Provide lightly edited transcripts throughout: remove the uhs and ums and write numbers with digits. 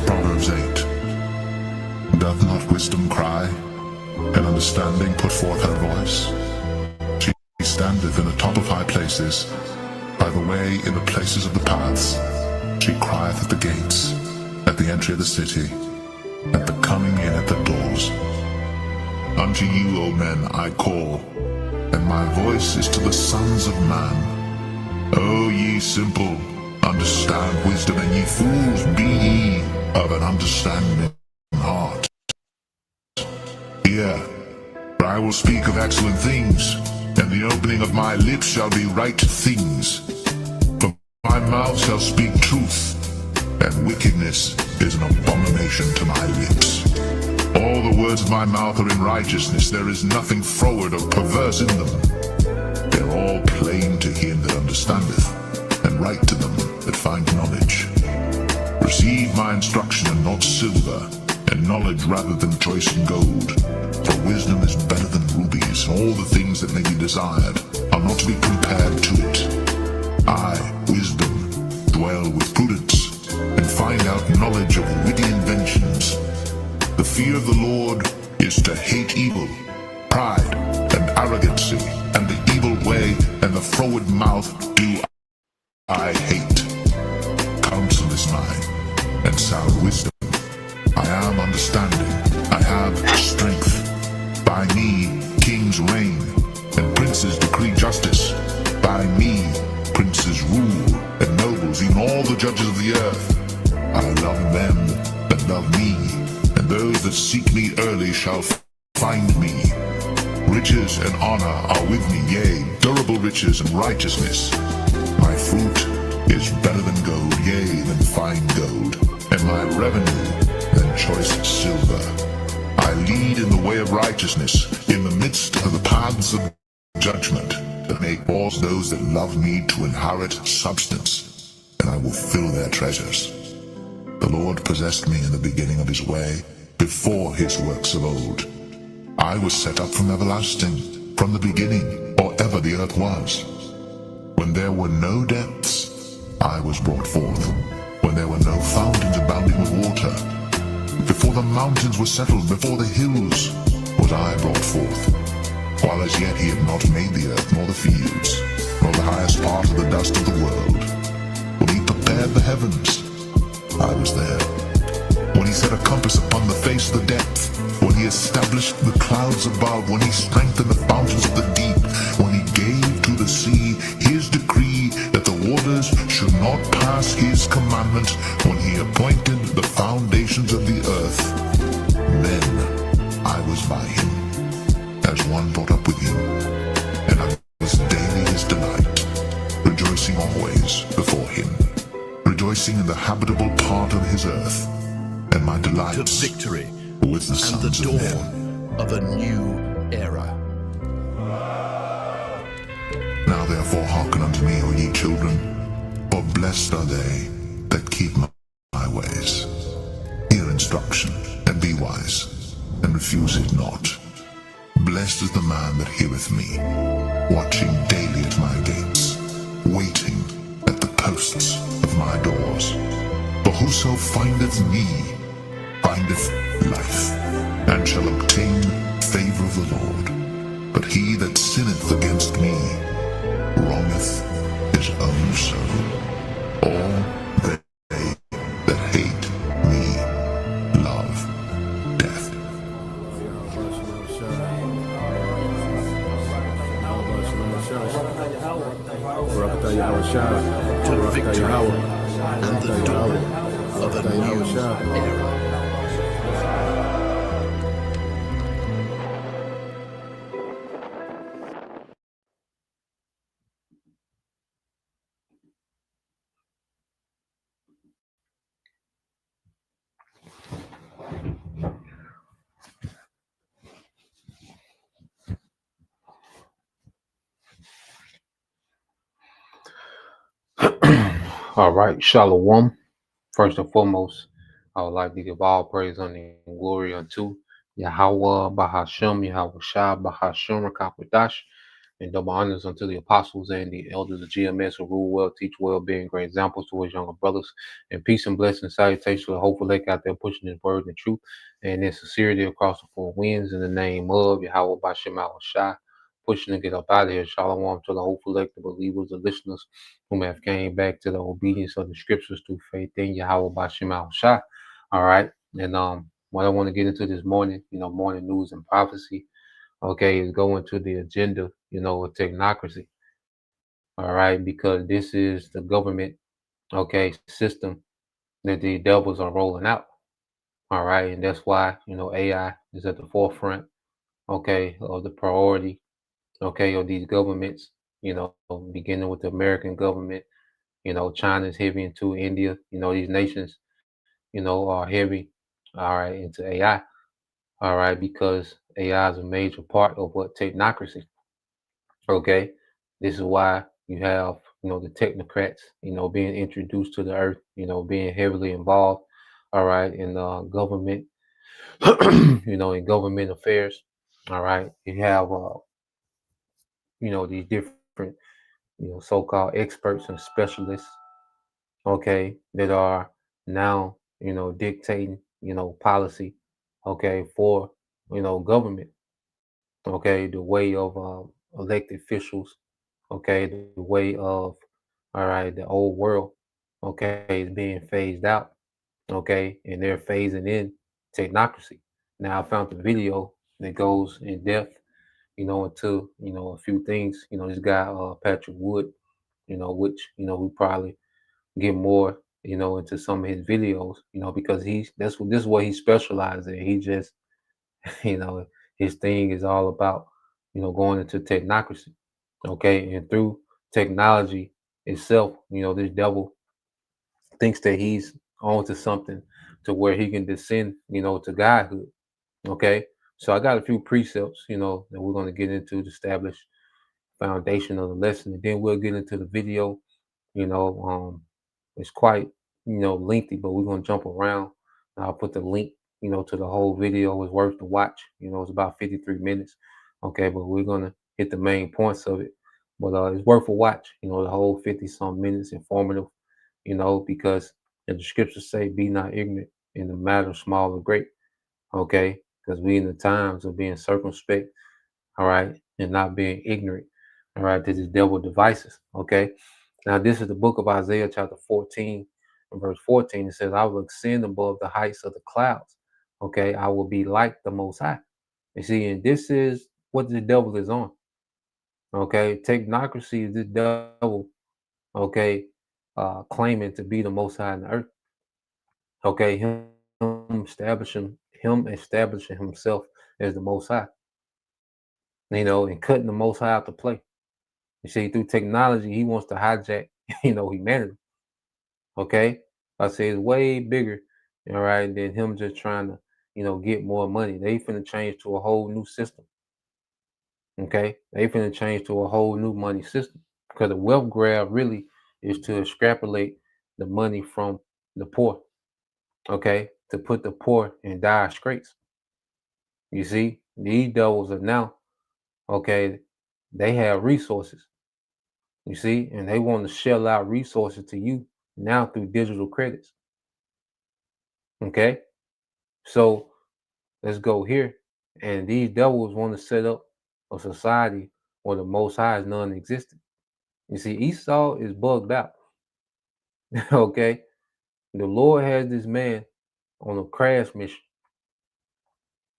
Proverbs 8. Doth not wisdom cry, and understanding put forth her voice? She standeth in the top of high places, by the way in the places of the paths. She crieth at the gates, at the entry of the city, at the coming in at the doors. Unto you, O men, I call, and my voice is to the sons of man. O ye simple, understand wisdom, and ye fools, be ye of an understanding heart. Hear, for I will speak of excellent things, and the opening of my lips shall be right things. For my mouth shall speak truth, and wickedness is an abomination to my lips. All the words of my mouth are in righteousness, there is nothing froward or perverse in them. They are all plain to him that understandeth, and right to them that find knowledge. Receive my instruction and not silver, and knowledge rather than choice gold. For wisdom is better than rubies, and all the things that may be desired are not to be compared to it. I, wisdom, dwell with prudence, and find out knowledge of witty inventions. The fear of the Lord is to hate evil, pride, and arrogancy, and the evil way, and the froward mouth do I hate. Counsel is mine, and sound wisdom. I am understanding, I have strength. By me kings reign, and princes decree justice. By me princes rule, and nobles, even all the judges of the earth. I love them that love me, and those that seek me early shall find me. Riches and honor are with me, yea, durable riches and righteousness. My fruit is better than gold, yea, than fine gold, and my revenue than choice silver. I lead in the way of righteousness, in the midst of the paths of judgment, that may cause those that love me to inherit substance, and I will fill their treasures. The Lord possessed me in the beginning of his way, before his works of old. I was set up from everlasting, from the beginning, or ever the earth was. When there were no depths, I was brought forth. When there were no fountains abounding with water, before the mountains were settled, before the hills, was I brought forth. While as yet he had not made the earth, nor the fields, nor the highest part of the dust of the world. When he prepared the heavens, I was there. When he set a compass upon the face of the depth, when he established the clouds above, when he strengthened the fountains of the deep, when he gave to the sea his decree that the waters should not pass his commandment, when he appointed the foundations of the earth, then I was by him, as one brought up with him, and I was daily his delight, rejoicing always before him, rejoicing in the habitable part of his earth, and my delights to victory with the and the sons of men. dawn of a new era. Now therefore hearken unto me, O ye children, for blessed are they that keep my ways. Hear instruction, and be wise, and refuse it not. Blessed is the man that heareth me, watching daily at my gates, waiting at the posts of my doors. For whoso findeth me findeth life, and shall obtain favor of the Lord. But he that sinneth against me wrongeth his own soul. All they that hate me love death. To victory and the dawn of a new era. All right, Shalom. First and foremost, I would like to give all praise, honor, and glory unto Yahweh Bahashem, Yahweh Shah Bahashem Rakapadash, and double honors unto the apostles and the elders of GMS who rule well, teach well, being great examples to his younger brothers. And peace and blessings, salutations to the hopeful lake out there pushing his word and truth and in sincerity across the four winds in the name of Yahweh Bashem Shah. Pushing to get up out of here. Shalom to the hopeful lake, the believers, the listeners whom have came back to the obedience of the scriptures through faith in Yahweh Bashem Shah. All right. And what I want to get into this morning, morning news and prophecy, okay, is go into the agenda, of technocracy. All right, because this is the government, okay, system that the devils are rolling out. All right, and that's why, AI is at the forefront, okay, of the priority, okay, of these governments, beginning with the American government, China's heavy into India, these nations, are heavy, all right, into AI. All right, because AI is a major part of what technocracy. Okay, this is why you have the technocrats being introduced to the earth, being heavily involved. All right, in government, in government affairs. All right, you have these different so-called experts and specialists. Okay, that are now dictating policy. Okay, for government. Okay, the way of elected officials, okay, the way of, all right, the old world, okay, is being phased out, okay, and they're phasing in technocracy. Now, I found the video that goes in depth, into, a few things, this guy, Patrick Wood, which, we probably get more, into some of his videos, because this is what he specializes in. He just, you know, his thing is all about, going into technocracy. Okay. And through technology itself, this devil thinks that he's onto something to where he can descend, to godhood. Okay. So I got a few precepts, that we're going to get into to establish foundation of the lesson. And then we'll get into the video. You know, it's quite, lengthy, but we're going to jump around. I'll put the link, to the whole video. It's worth to watch. It's about 53 minutes. Okay, but we're going to hit the main points of it. But it's worth a watch, the whole 50 some minutes, informative, because the scriptures say, be not ignorant in the matter small or great. Okay, because we in the times of being circumspect, all right, and not being ignorant, all right, to this devil devices. Okay, now this is the book of Isaiah, chapter 14, and verse 14. It says, I will ascend above the heights of the clouds. Okay, I will be like the Most High. You see, and this is what the devil is on. Okay, technocracy is this devil, okay, claiming to be the Most High in the earth. Okay, him establishing himself as the Most High, and cutting the Most High out to play. You see, through technology, he wants to hijack, humanity. Okay, I say it's way bigger, all right, than him just trying to, get more money. They finna change to a whole new system. Okay, they finna change to a whole new money system because the wealth grab really is to extrapolate the money from the poor. Okay, to put the poor in dire straits. You see, these devils are now, okay, they have resources. You see, and they want to shell out resources to you now through digital credits. Okay, so let's go here. And these devils want to set up a society where the Most High is non-existent. You see, Esau is bugged out. Okay, the Lord has this man on a crash mission.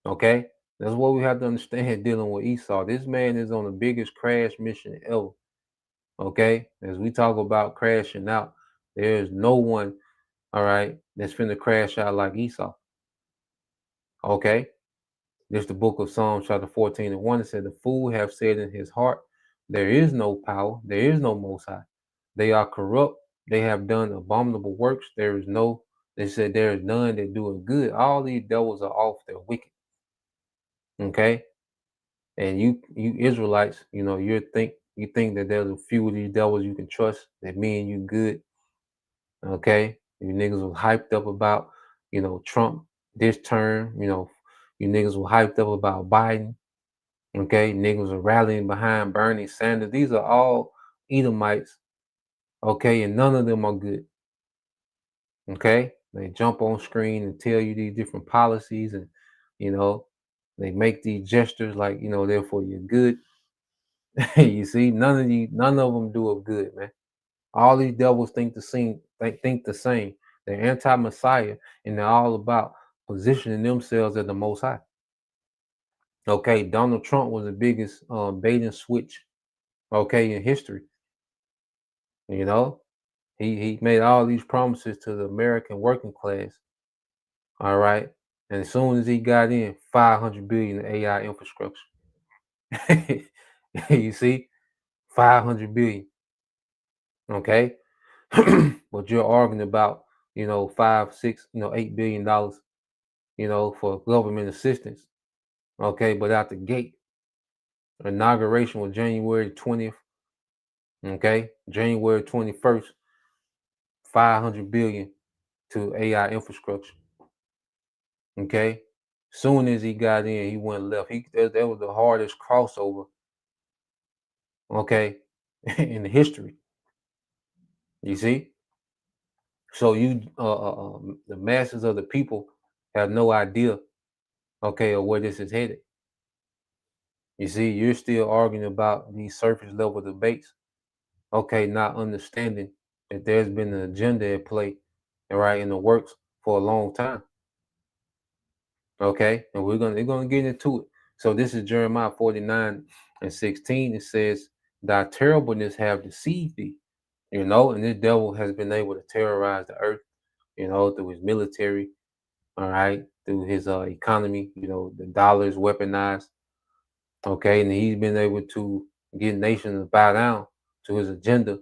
Okay, that's what we have to understand dealing with Esau. This man is on the biggest crash mission ever. Okay, as we talk about crashing out, there is no one, all right, that's finna crash out like Esau. Okay, this is the book of Psalms, chapter 14 and 1. It said, the fool have said in his heart, there is no power, there is no Most High. They are corrupt, they have done abominable works. They said, there is none that do it good. All these devils are off, they're wicked. Okay, and you Israelites, you think that there's a few of these devils you can trust, that mean you good. Okay, you niggas was hyped up about, Trump this term, You niggas were hyped up about Biden. Okay, niggas are rallying behind Bernie Sanders. These are all Edomites. Okay, and none of them are good. Okay, they jump on screen and tell you these different policies, and you know, they make these gestures like they're for your good. You see, none of them do it good, man. All these devils think the same. They think the same. They're anti-Messiah, and they're all about positioning themselves at the Most High. Okay, Donald Trump was the biggest bait and switch, okay, in history. You know, he made all these promises to the American working class. All right, and as soon as he got in, 500 billion in AI infrastructure. You see, 500 billion. Okay, but you're arguing about five, six, $8 billion, for government assistance. Okay, but out the gate, inauguration was January 20th. Okay, January 21st, 500 billion to AI infrastructure. Okay, soon as he got in, he went left. That was the hardest crossover. Okay, in the history. You see, so the masses of the people have no idea. Okay, of where this is headed. You see, you're still arguing about these surface level debates. Okay, not understanding that there's been an agenda at play, right, in the works for a long time. Okay, and we're gonna get into it. So this is Jeremiah 49:16. It says, "Thy terribleness have deceived thee," and this devil has been able to terrorize the earth, through his military, all right, through his economy. The dollar is weaponized. Okay, and he's been able to get nations to bow down to his agenda,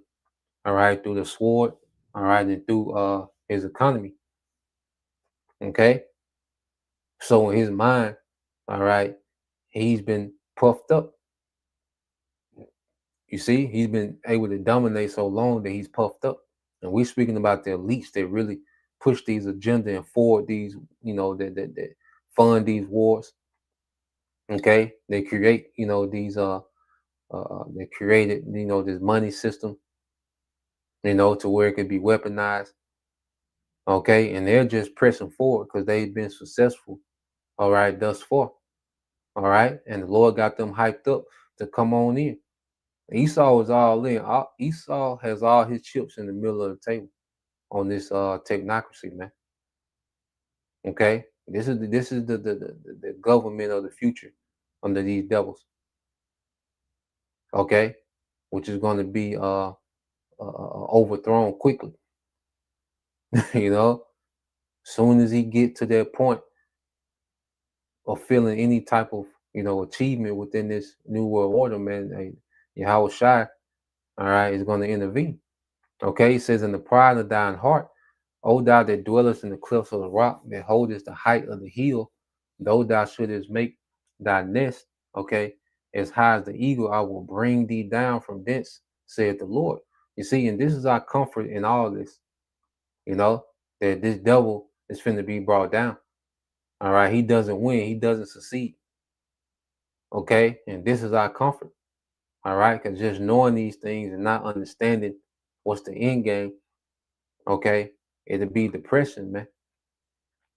all right, through the sword, all right, and through his economy. Okay, so in his mind, all right, he's been puffed up. You see, he's been able to dominate so long that he's puffed up. And we're speaking about the elites that really push these agenda and forward these, that fund these wars. Okay, they create, these they created, this money system, to where it could be weaponized. Okay, and they're just pressing forward because they've been successful. All right, thus far. All right, and the Lord got them hyped up to come on in. Esau was all in. Esau has all his chips in the middle of the table on this technocracy, man. Okay, this is the government of the future under these devils. Okay, which is going to be overthrown quickly. you know, soon as he get to that point of feeling any type of achievement within this new world order, man, Yahweh Shai, all right, is going to intervene. Okay, he says, "In the pride of thine heart, O thou that dwellest in the cliffs of the rock, that holdest the height of the hill, though thou shouldest make thy nest, okay, as high as the eagle, I will bring thee down from thence, saith the Lord." You see, and this is our comfort in all this, that this devil is finna be brought down. All right, he doesn't win, he doesn't succeed. Okay, and this is our comfort. All right, because just knowing these things and not understanding what's the end game, okay, it'll be depression, man.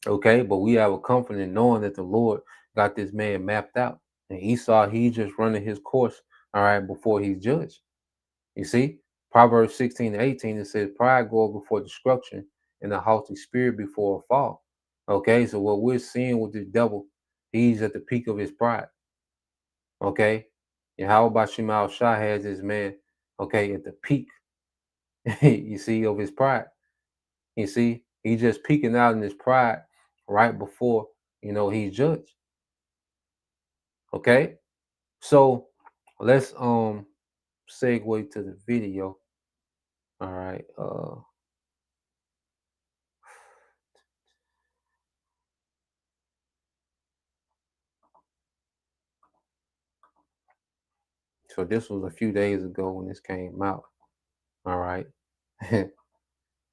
Okay, but we have a comfort in knowing that the Lord got this man mapped out. And Esau, he's just running his course, all right, before he's judged. You see, Proverbs 16:18, it says, "Pride goeth before destruction, and a haughty spirit before a fall." Okay, so what we're seeing with this devil, he's at the peak of his pride. Okay, and how about Shemal Shah has this man, okay, at the peak, you see, of his pride. You see, he's just peeking out in his pride right before he's judged. Okay, so let's segue to the video. All right, so this was a few days ago when this came out. All right,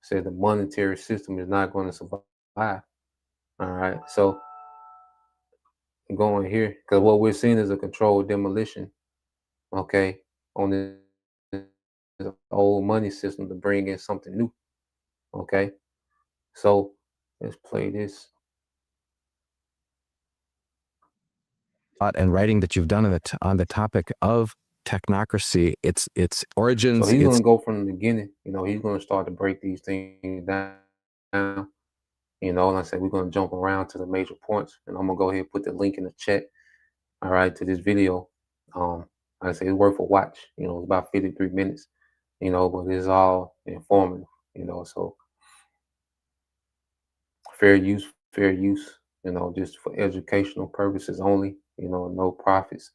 said the monetary system is not going to survive. All right, so going here, because what we're seeing is a controlled demolition, okay, on this old money system to bring in something new, okay. So let's play this. And writing that you've done on the topic of technocracy, its So origins, he's its gonna go from the beginning. He's gonna start to break these things down. And I said we're gonna jump around to the major points, and I'm gonna go ahead and put the link in the chat. All right, to this video. Um, like I say, it's worth a watch. It's about 53 minutes. But it's all informative. So fair use, fair use. Just for educational purposes only. No profits,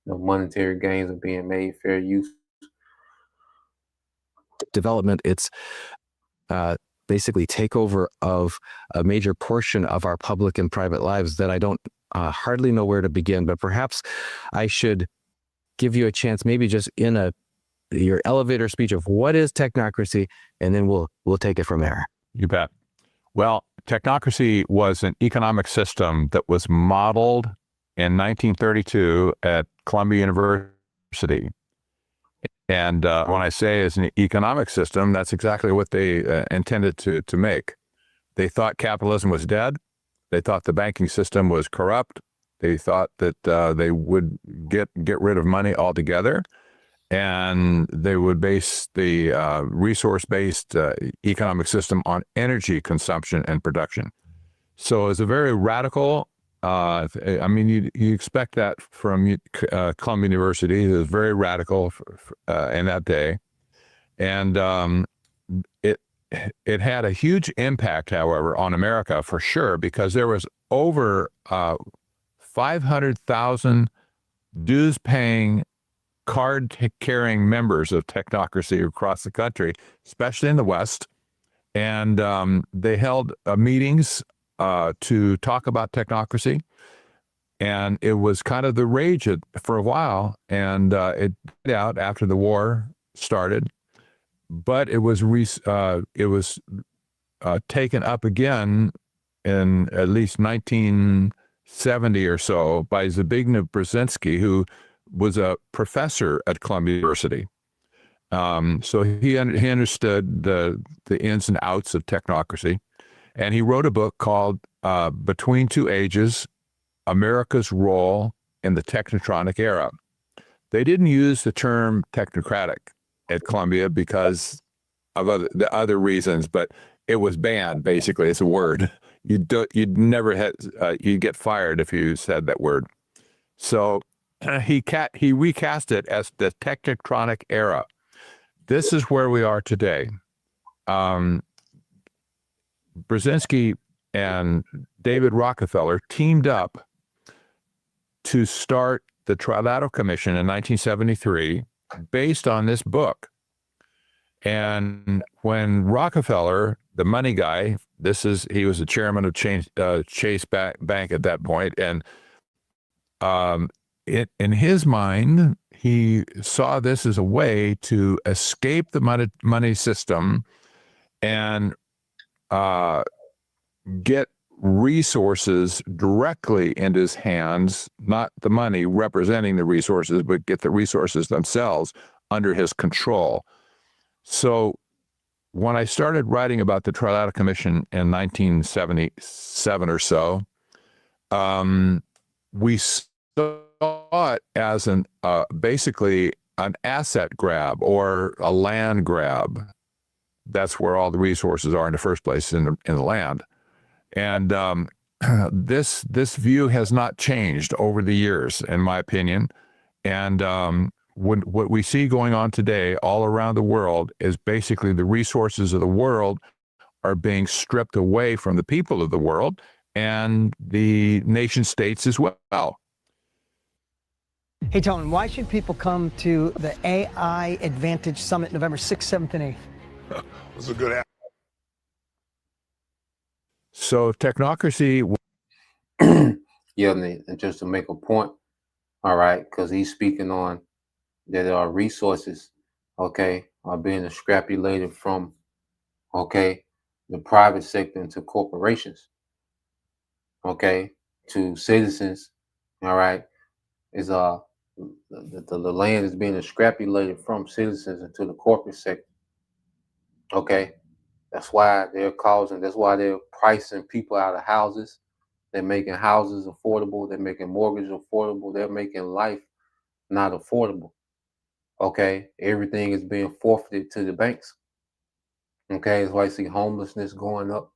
no monetary gains are being made. Fair use. development, its basically takeover of a major portion of our public and private lives that I don't hardly know where to begin. But perhaps I should give you a chance, maybe just in your elevator speech of what is technocracy, and then we'll take it from there. You bet. Well, technocracy was an economic system that was modeled in 1932 at Columbia University. And when I say it's an economic system, that's exactly what they intended to make. They thought capitalism was dead. They thought the banking system was corrupt. They thought that they would get rid of money altogether, and they would base the resource-based economic system on energy consumption and production. So it's a very radical. I mean, you expect that from Columbia University. It was very radical in that day, and it had a huge impact, however, on America for sure, because there was over 500,000 dues-paying, card-carrying members of technocracy across the country, especially in the West, and they held meetings to talk about technocracy, and it was kind of the rage for a while, and it died out after the war started, but it was taken up again in at least 1970 or so by Zbigniew Brzezinski, who was a professor at Columbia University. So he understood the ins and outs of technocracy. And he wrote a book called Between Two Ages, America's Role in the Technotronic Era. They didn't use the term technocratic at Columbia because of other reasons, but it was banned, basically. It's a word. You'd get fired if you said that word. So he recast it as the Technotronic Era. This is where we are today. Brzezinski and David Rockefeller teamed up to start the Trilateral Commission in 1973 based on this book. And when Rockefeller, the money guy, he was the chairman of Chase Bank at that point, and in his mind, he saw this as a way to escape the money system and get resources directly into his hands, not the money representing the resources, but get the resources themselves under his control. So when I started writing about the Trilateral Commission in 1977 or so, we saw it as basically an asset grab or a land grab. That's where all the resources are in the first place, in the land. And this view has not changed over the years, in my opinion. And what we see going on today all around the world is basically the resources of the world are being stripped away from the people of the world and the nation states as well. Hey, Tone, why should people come to the AI Advantage Summit November 6th, 7th, and 8th? That's a good. So technocracy. Yeah, and just to make a point, all right, because he's speaking on that there are resources, okay, are being extrapolated from, okay, the private sector into corporations, okay, to citizens All right, is the land is being extrapolated from citizens into the corporate sector. Okay, that's why they're causing. That's why they're pricing people out of houses. They're making houses affordable. They're making mortgage affordable. They're making life not affordable. Okay, everything is being forfeited to the banks. Okay, that's why you see homelessness going up.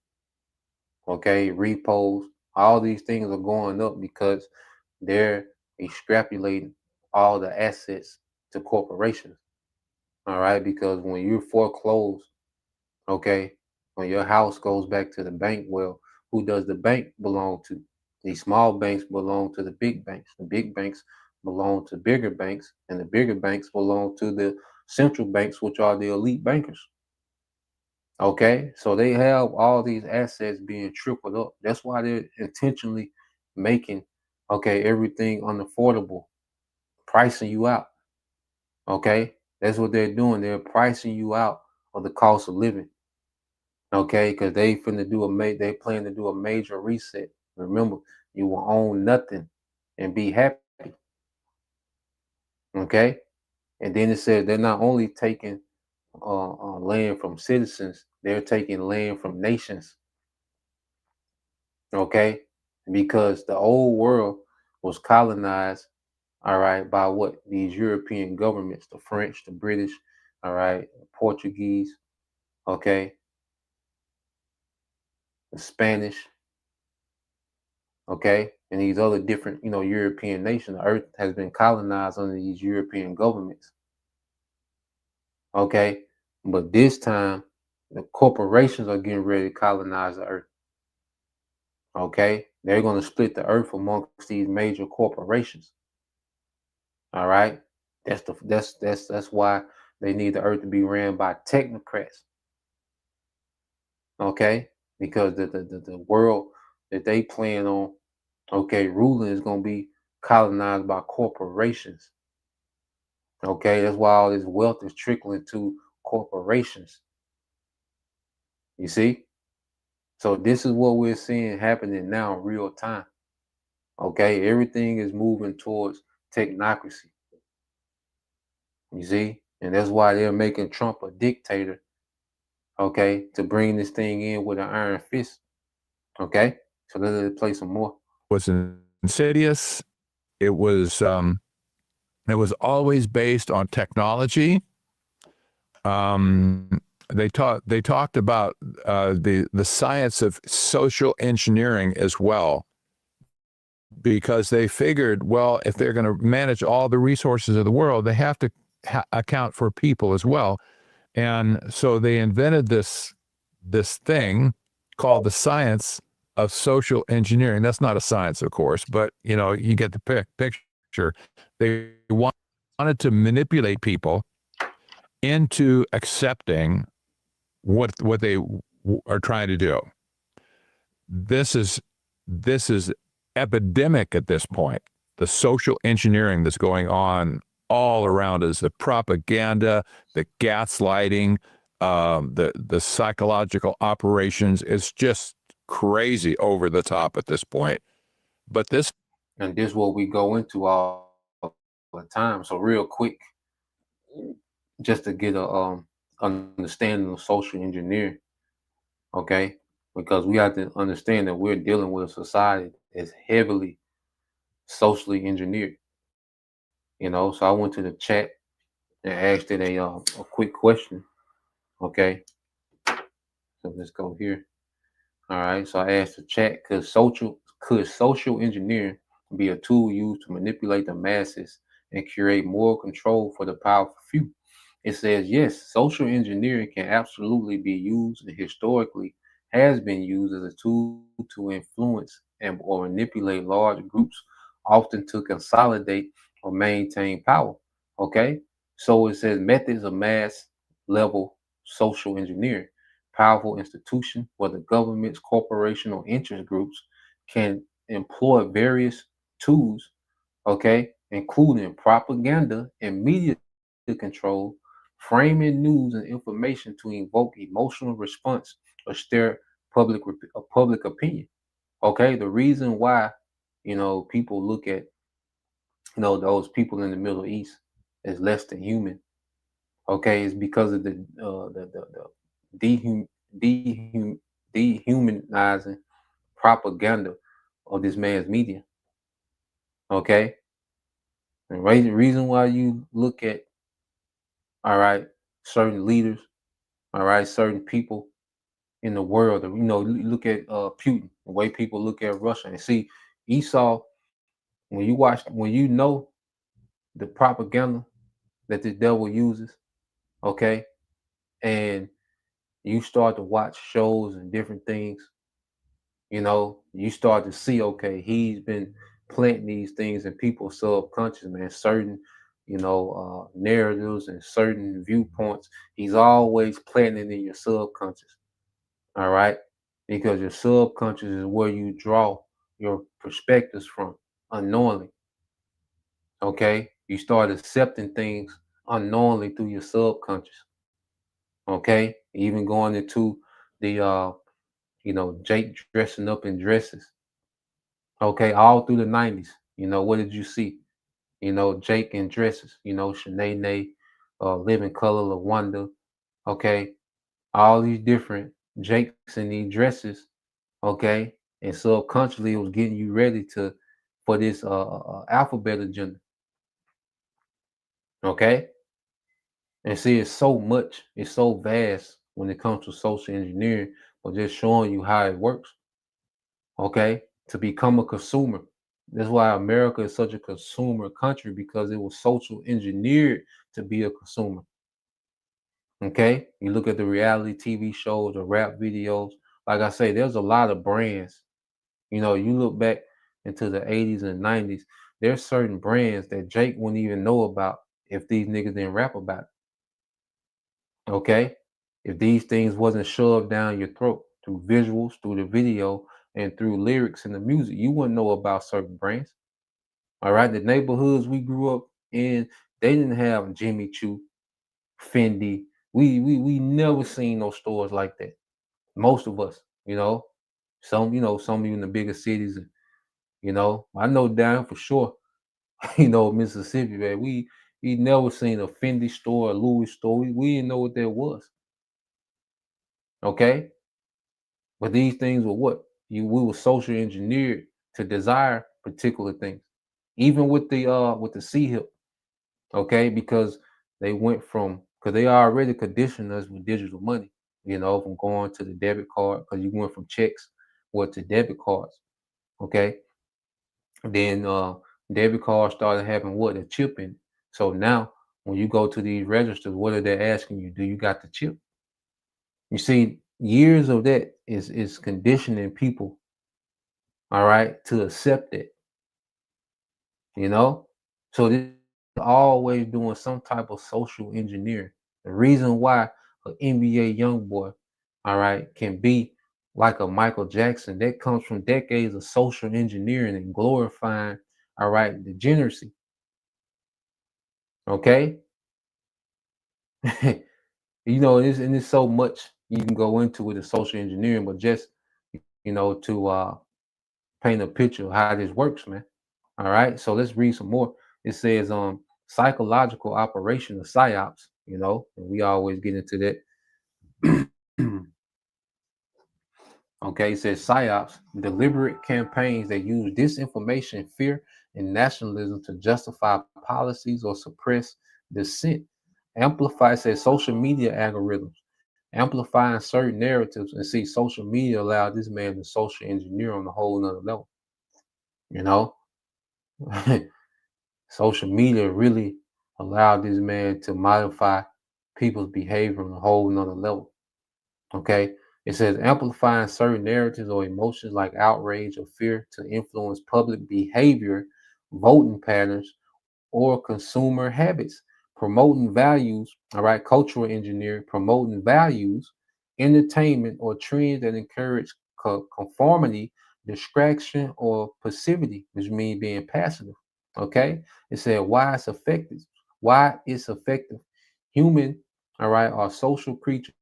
Okay, repos, all these things are going up because they're extrapolating all the assets to corporations. All right, because when you foreclose, okay, when your house goes back to the bank, well, who does the bank belong to? These small banks belong to the big banks. The big banks belong to bigger banks, and the bigger banks belong to the central banks, which are the elite bankers. Okay, so they have all these assets being tripled up. That's why they're intentionally making, okay, everything unaffordable, pricing you out. Okay, that's what they're doing. They're pricing you out of the cost of living. Okay, because they plan to do a major reset. Remember, you will own nothing and be happy. Okay, and then it says they're not only taking land from citizens, they're taking land from nations. Okay, because the old world was colonized, all right, by what? These European governments, the French, the British, all right, the Portuguese, okay, the Spanish, okay, and these other different, European nations. The earth has been colonized under these European governments, okay, but this time the corporations are getting ready to colonize the earth. Okay, they're going to split the earth amongst these major corporations. All right. That's why they need the earth to be ran by technocrats. Okay. Because the world that they plan on, okay, ruling is gonna be colonized by corporations. Okay, that's why all this wealth is trickling to corporations. You see? So this is what we're seeing happening now in real time. Okay, everything is moving towards technocracy. You see? And that's why they're making Trump a dictator, okay, to bring this thing in with an iron fist. Okay, so let's play some more. Was insidious. It was um, it was always based on technology. They talked about the science of social engineering as well, because they figured, well, if they're going to manage all the resources of the world, they have to account for people as well. And so they invented this thing called the science of social engineering. That's not a science, of course, but you get the picture. They wanted to manipulate people into accepting what they are trying to do. This is epidemic at this point. The social engineering that's going on all around us, the propaganda, the gaslighting, the psychological operations, is just crazy over the top at this point. But this And this is what we go into all the time. So real quick, just to get a understanding of social engineering, okay? Because we have to understand that we're dealing with a society that's heavily socially engineered. So I went to the chat and asked it a quick question. Okay, so let's go here. All right, so I asked the chat, could social engineering be a tool used to manipulate the masses and create more control for the powerful few? It says yes, social engineering can absolutely be used and historically has been used as a tool to influence and or manipulate large groups, often to consolidate or maintain power. Okay, so it says methods of mass level social engineering. Powerful institution, whether governments, corporation, or interest groups, can employ various tools, okay, including propaganda and media control, framing news and information to evoke emotional response or stir public opinion. Okay, the reason why people look at those people in the Middle East is less than human. Okay, it's because of the dehum, dehumanizing propaganda of this man's media. Okay, and the reason why you look at, all right, certain leaders, all right, certain people in the world, look at Putin, the way people look at Russia, and see Esau. When you know the propaganda that the devil uses, okay, and you start to watch shows and different things, you start to see, okay, he's been planting these things in people's subconscious, man, certain, narratives and certain viewpoints. He's always planting in your subconscious, all right? Because your subconscious is where you draw your perspectives from unknowingly, okay? You start accepting things unknowingly through your subconscious, okay? Even going into the Jake dressing up in dresses. Okay, all through the 90s. What did you see? Jake in dresses, Shanae, Living Color, LaWanda, okay, all these different Jakes in these dresses, okay, and subconsciously it was getting you ready for this alphabet agenda, okay, and see, it's so vast when it comes to social engineering, but just showing you how it works, okay, to become a consumer. That's why America is such a consumer country, because it was social engineered to be a consumer. Okay, you look at the reality TV shows, the rap videos. Like I say, there's a lot of brands. You look back into the 80s and 90s, there's certain brands that Jake wouldn't even know about if these niggas didn't rap about it. Okay, if these things wasn't shoved down your throat through visuals, through the video, and through lyrics and the music, you wouldn't know about certain brands. All right, the neighborhoods we grew up in, they didn't have Jimmy Choo, Fendi. We never seen those stores like that. Most of us, some even the bigger cities. I know down for sure. Mississippi, man. We never seen a Fendi store, a Louis store. We didn't know what that was. Okay, but these things were what we were social engineered to desire particular things. Even with the C hip, okay, because they already conditioned us with digital money, from going to the debit card, because you went from checks to debit cards, okay. Then debit cards started having a chip in it. So now when you go to these registers, what are they asking you? Do you got the chip? You see, years of that is conditioning people, all right, to accept it, you know. So this is always doing some type of social engineering. The reason why an NBA young boy, all right, can be like a Michael Jackson, that comes from decades of social engineering and glorifying, all right, degeneracy. Okay. There's so much you can go into with the social engineering, but just to paint a picture of how this works, man. All right, so let's read some more. It says psychological operation of psyops, and we always get into that. Okay, it says psyops, deliberate campaigns that use disinformation, fear, and nationalism to justify policies or suppress dissent. Amplify, says social media algorithms, amplifying certain narratives, and see social media allow this man to social engineer on a whole nother level. You know, social media really allowed this man to modify people's behavior on a whole nother level. Okay. It says amplifying certain narratives or emotions like outrage or fear to influence public behavior, voting patterns, or consumer habits, promoting values, all right, cultural engineering, promoting values, entertainment, or trends that encourage conformity, distraction, or passivity, which means being passive. Okay, it said why it's effective. Why it's effective. Human, all right, are social creatures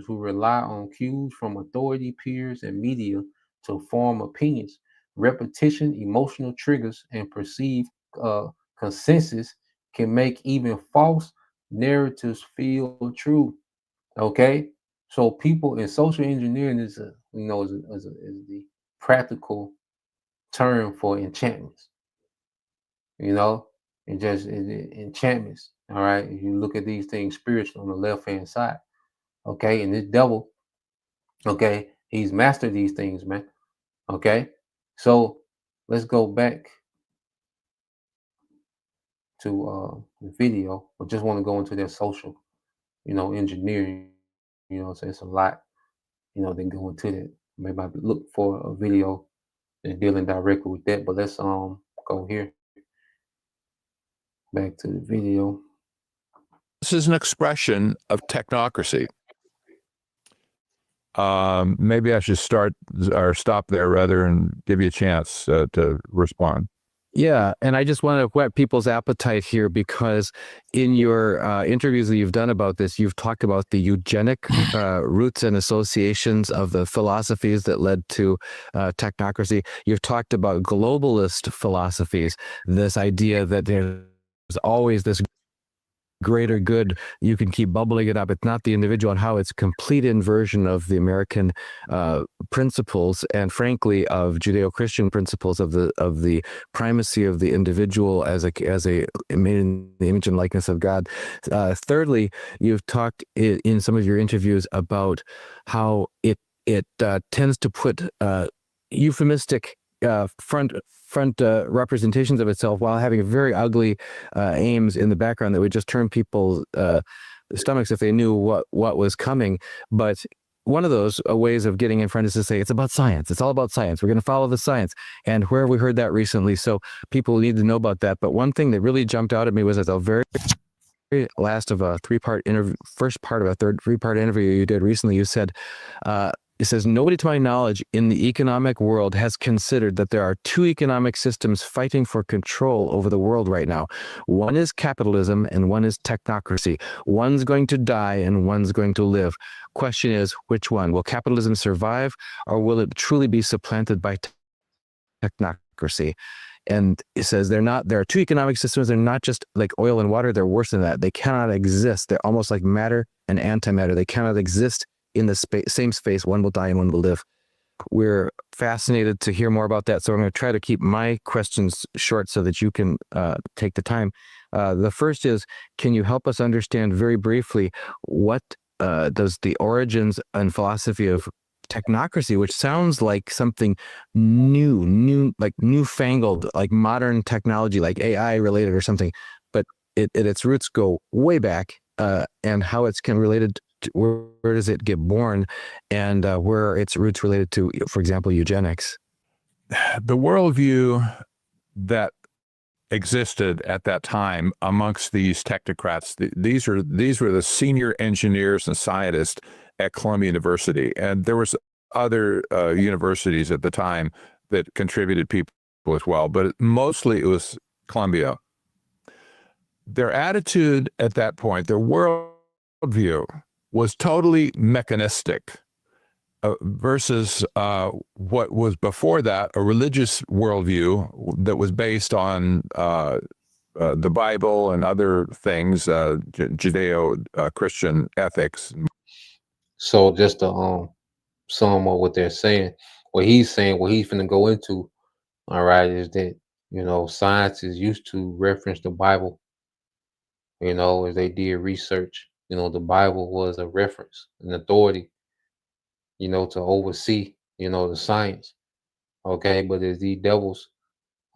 who rely on cues from authority, peers, and media to form opinions. Repetition, emotional triggers, and perceived uh, consensus can make even false narratives feel true. Okay, so people in social engineering is a is the practical term for enchantments. You know, and just enchantments. All right, if you look at these things spiritual on the left hand side, okay, and this devil, okay, he's mastered these things, man. Okay, so let's go back to the video. I just want to go into their social, engineering. So it's a lot, they go into that. Maybe I look for a video that's dealing directly with that. But let's go here back to the video. This is an expression of technocracy. Maybe I should start or stop there rather and give you a chance to respond. Yeah, and I just want to whet people's appetite here because in your interviews that you've done about this, you've talked about the eugenic roots and associations of the philosophies that led to technocracy. You've talked about globalist philosophies, this idea that there's always this greater good. You can keep bubbling it up. It's not the individual, and how it's a complete inversion of the American principles, and frankly of Judeo-Christian principles of the primacy of the individual as a made in the image and likeness of God. Thirdly, you've talked in some of your interviews about how it tends to put euphemistic front representations of itself while having very ugly aims in the background that would just turn people's stomachs if they knew what was coming. But one of those ways of getting in front is to say it's about science. It's all about science. We're going to follow the science. And where have we heard that recently? So people need to know about that. But one thing that really jumped out at me was at the very last of a three-part interview, first part of a three-part interview you did recently. You said, it says, nobody to my knowledge in the economic world has considered that there are two economic systems fighting for control over the world right now. One is capitalism and one is technocracy. One's going to die and one's going to live. Question is, which one? Will capitalism survive, or will it truly be supplanted by technocracy? And it says there are two economic systems. They're not just like oil and water. They're worse than that. They cannot exist. They're almost like matter and antimatter. They cannot exist in the same space. One will die and one will live. We're fascinated to hear more about that. So I'm going to try to keep my questions short so that you can take the time. The first is, can you help us understand very briefly what does the origins and philosophy of technocracy, which sounds like something new, like newfangled, like modern technology, like AI related or something, but its roots go way back, and how it's related to, where does it get born, and where its roots related to, for example, eugenics. The worldview that existed at that time amongst these technocrats, these were the senior engineers and scientists at Columbia University, and there was other universities at the time that contributed people as well, but mostly it was Columbia. Their attitude at that point, their worldview, was totally mechanistic versus what was before that, a religious worldview that was based on the Bible and other things, Judeo-Christian ethics. So just to sum up what they're saying, what he's finna go into, all right, is that science is used to reference the Bible. As they did research, the Bible was a reference, an authority, to oversee, the science. Okay, but as these devils,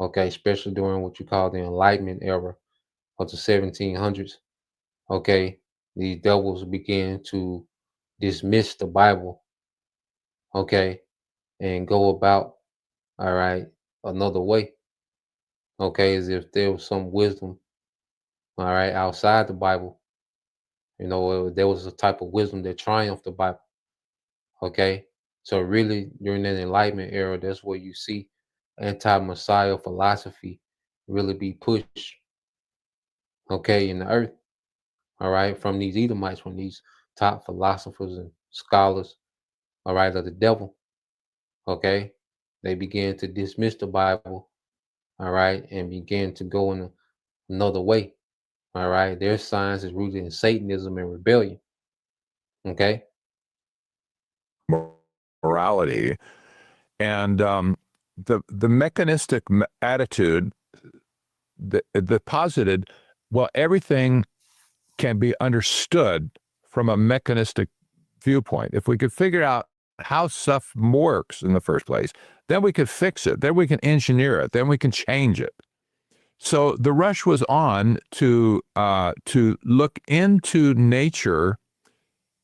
okay, especially during what you call the Enlightenment era of the 1700s, okay, these devils began to dismiss the Bible, okay, and go about, all right, another way, okay, as if there was some wisdom, all right, outside the Bible. There was a type of wisdom that triumphed the Bible, okay. So really, during that Enlightenment era, that's where you see anti-Messiah philosophy really be pushed, okay, in the earth, all right, from these Edomites, from these top philosophers and scholars, all right, of the devil, okay. They began to dismiss the Bible, all right, and began to go in another way. All right. Their science is rooted in Satanism and rebellion. Okay. Morality and the mechanistic attitude that posited, well, everything can be understood from a mechanistic viewpoint. If we could figure out how stuff works in the first place, then we could fix it, then we can engineer it, then we can change it. So the rush was on to look into nature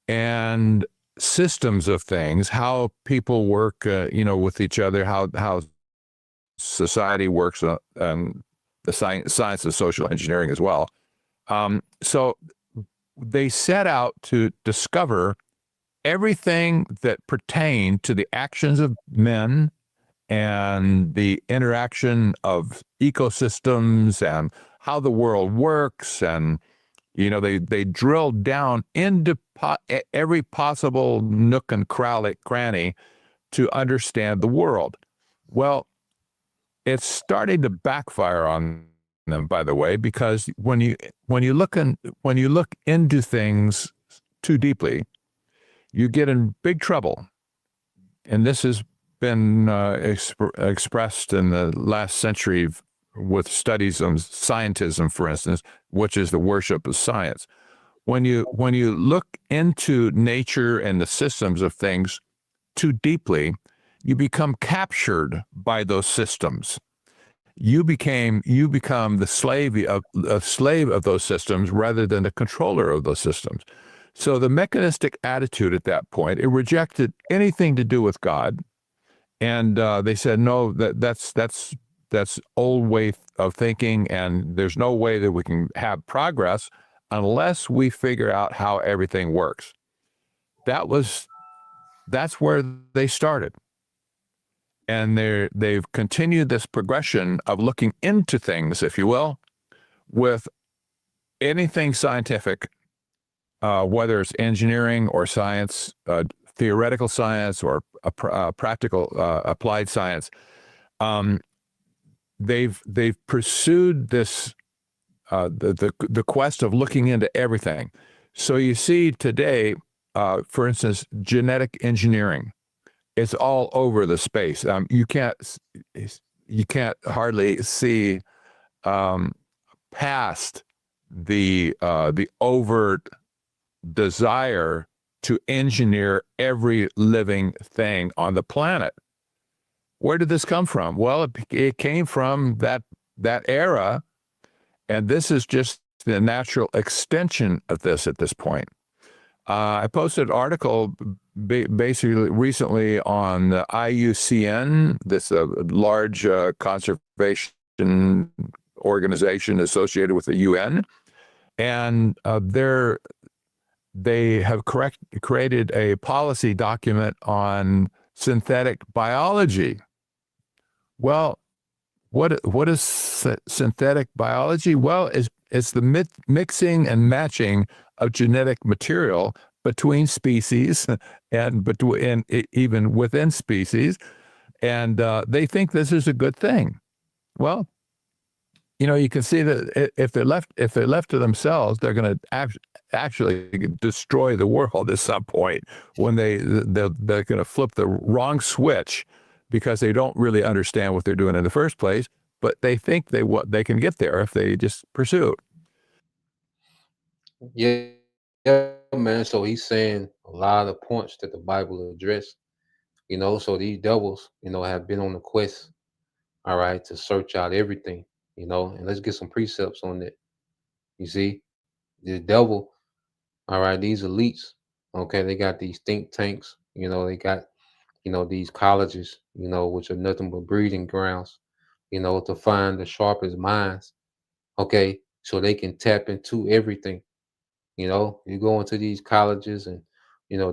and systems of things, how people work, with each other, how society works, and the science of social engineering as well. So they set out to discover everything that pertained to the actions of men and the interaction of ecosystems and how the world works. And they drilled down into every possible nook and cranny to understand the world. Well, it's starting to backfire on them, by the way, because when you look into things too deeply, you get in big trouble. And this has been expressed in the last century with studies on scientism, for instance, which is the worship of science. When you look into nature and the systems of things too deeply, you become captured by those systems. You become the slave of those systems rather than the controller of those systems. So the mechanistic attitude at that point, it rejected anything to do with God, and they said, no, that's old way of thinking, and there's no way that we can have progress unless we figure out how everything works. That's where they started. And they've continued this progression of looking into things, if you will, with anything scientific, whether it's engineering or science, theoretical science or practical applied science. They've pursued this the quest of looking into everything. So you see today, for instance, genetic engineering. It's all over the space. You can't hardly see past the overt desire to engineer every living thing on the planet. Where did this come from? Well, it came from that era, and this is just the natural extension of this at this point. I posted an article basically recently on the IUCN, this large conservation organization associated with the UN, and they have created a policy document on synthetic biology. Well, what is synthetic biology? Well, it's the mixing and matching of genetic material between species and even within species, and they think this is a good thing. Well, you can see that if they're left to themselves, they're going to actually destroy the world at some point when they're going to flip the wrong switch because they don't really understand what they're doing in the first place, but they think they can get there if they just pursue it. Yeah, yeah, man. So he's saying a lot of points that the Bible address. So these devils, have been on the quest, all right, to search out everything, and let's get some precepts on that. You see, the devil, all right, these elites, okay, they got these think tanks, they got, these colleges, which are nothing but breeding grounds, to find the sharpest minds, okay, so they can tap into everything. You go into these colleges and,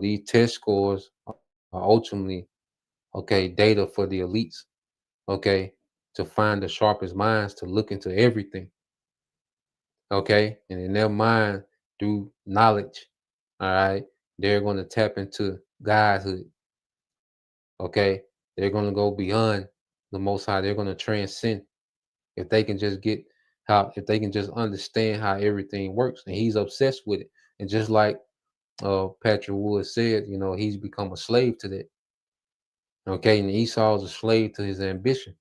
these test scores are ultimately, okay, data for the elites, okay, to find the sharpest minds to look into everything, okay, and in their mind, through knowledge, all right, they're going to tap into godhood, okay, they're going to go beyond the Most High, they're going to transcend if they can just get how if they can just understand how everything works, and he's obsessed with it. And just like Patrick Wood said, he's become a slave to that. Okay, and Esau's a slave to his ambition,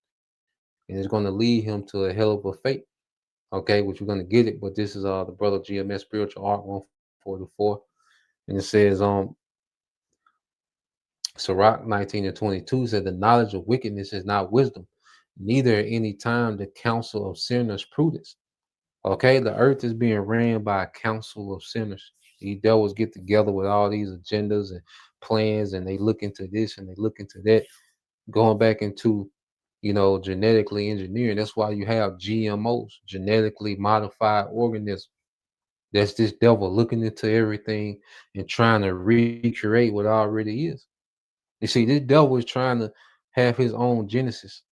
and it's going to lead him to a hell of a fate. Okay, which we're going to get it, but this is the brother GMS Spiritual Art 144, and it says Sirach 19 and 22 said the knowledge of wickedness is not wisdom, neither at any time the counsel of sinners prudence. Okay, the earth is being ran by a council of sinners. These devils get together with all these agendas and plans, and they look into this and they look into that, going back into, genetically engineering. That's why you have GMOs, genetically modified organisms. That's this devil looking into everything and trying to recreate what already is. You see, this devil is trying to have his own Genesis.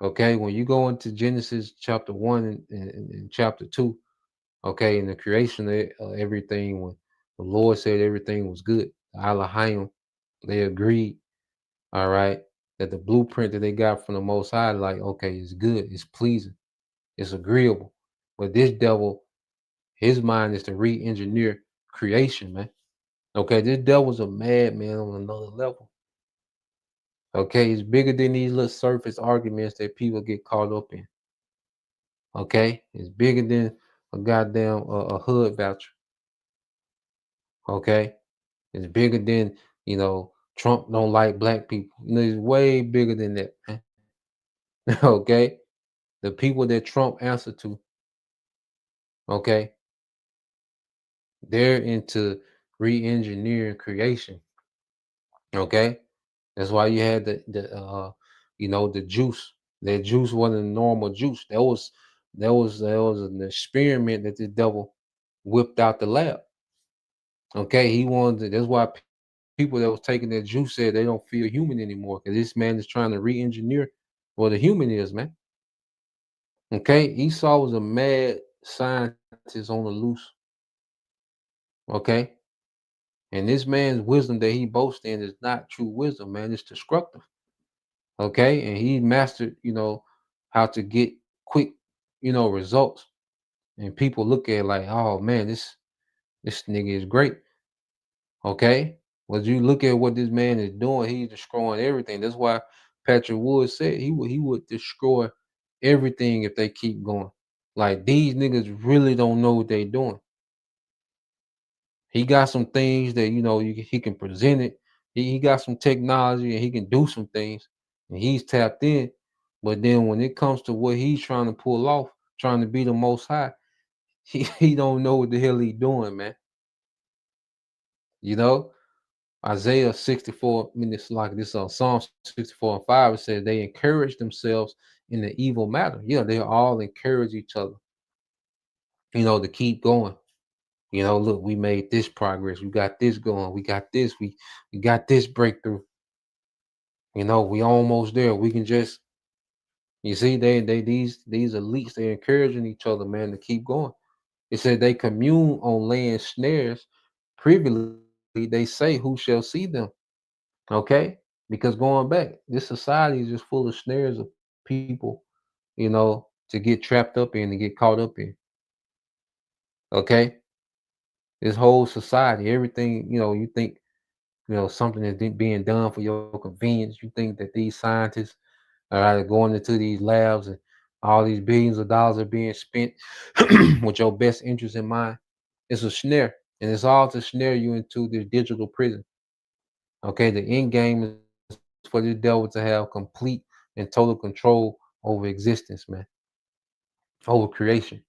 Okay, when you go into Genesis chapter 1 and chapter 2, okay, in the creation of everything, when the Lord said everything was good, Elohim, they agreed, all right, that the blueprint that they got from the Most High, like, okay, it's good, it's pleasing, it's agreeable. But this devil, his mind is to re-engineer creation, man. Okay, this devil's a madman on another level. Okay, it's bigger than these little surface arguments that people get caught up in. Okay, it's bigger than a goddamn a hood voucher. Okay, it's bigger than Trump don't like black people. It's way bigger than that, man. Okay, the people that Trump answer to, okay, they're into re-engineering creation. Okay, that's why you had the juice. That juice wasn't a normal juice. That was an experiment that the devil whipped out the lab. Okay, he wanted to, that's why people that was taking that juice said they don't feel human anymore, because this man is trying to re-engineer what a human is, man. Okay, Esau was a mad scientist on the loose. Okay, and this man's wisdom that he boasts in is not true wisdom, man. It's destructive. Okay, and he mastered, how to get quick, results, and people look at it like, oh man, this nigga is great. Okay, but you look at what this man is doing, he's destroying everything. That's why Patrick Wood said he would destroy everything if they keep going. Like, these niggas really don't know what they doing. He got some things that he can present it. He got some technology and he can do some things, and he's tapped in. But then when it comes to what he's trying to pull off, trying to be the most high, he don't know what the hell he doing, man. You know, Isaiah 64 minutes like this on Psalm 64 and 5, it says they encourage themselves in the evil matter. They all encourage each other, to keep going. Look, we made this progress, we got this going, we got this, we got this breakthrough. We almost there. We can just, you see, they these elites, they encouraging each other, man, to keep going. It said they commune on laying snares. Previously, they say, who shall see them? Okay, because going back, this society is just full of snares of people, to get trapped up in and get caught up in. Okay, this whole society, everything, you think, something is being done for your convenience. You think that these scientists are either going into these labs and all these billions of dollars are being spent with your best interest in mind. It's a snare, and it's all to snare you into this digital prison. Okay, the end game is for the devil to have complete and total control over existence, man, over creation.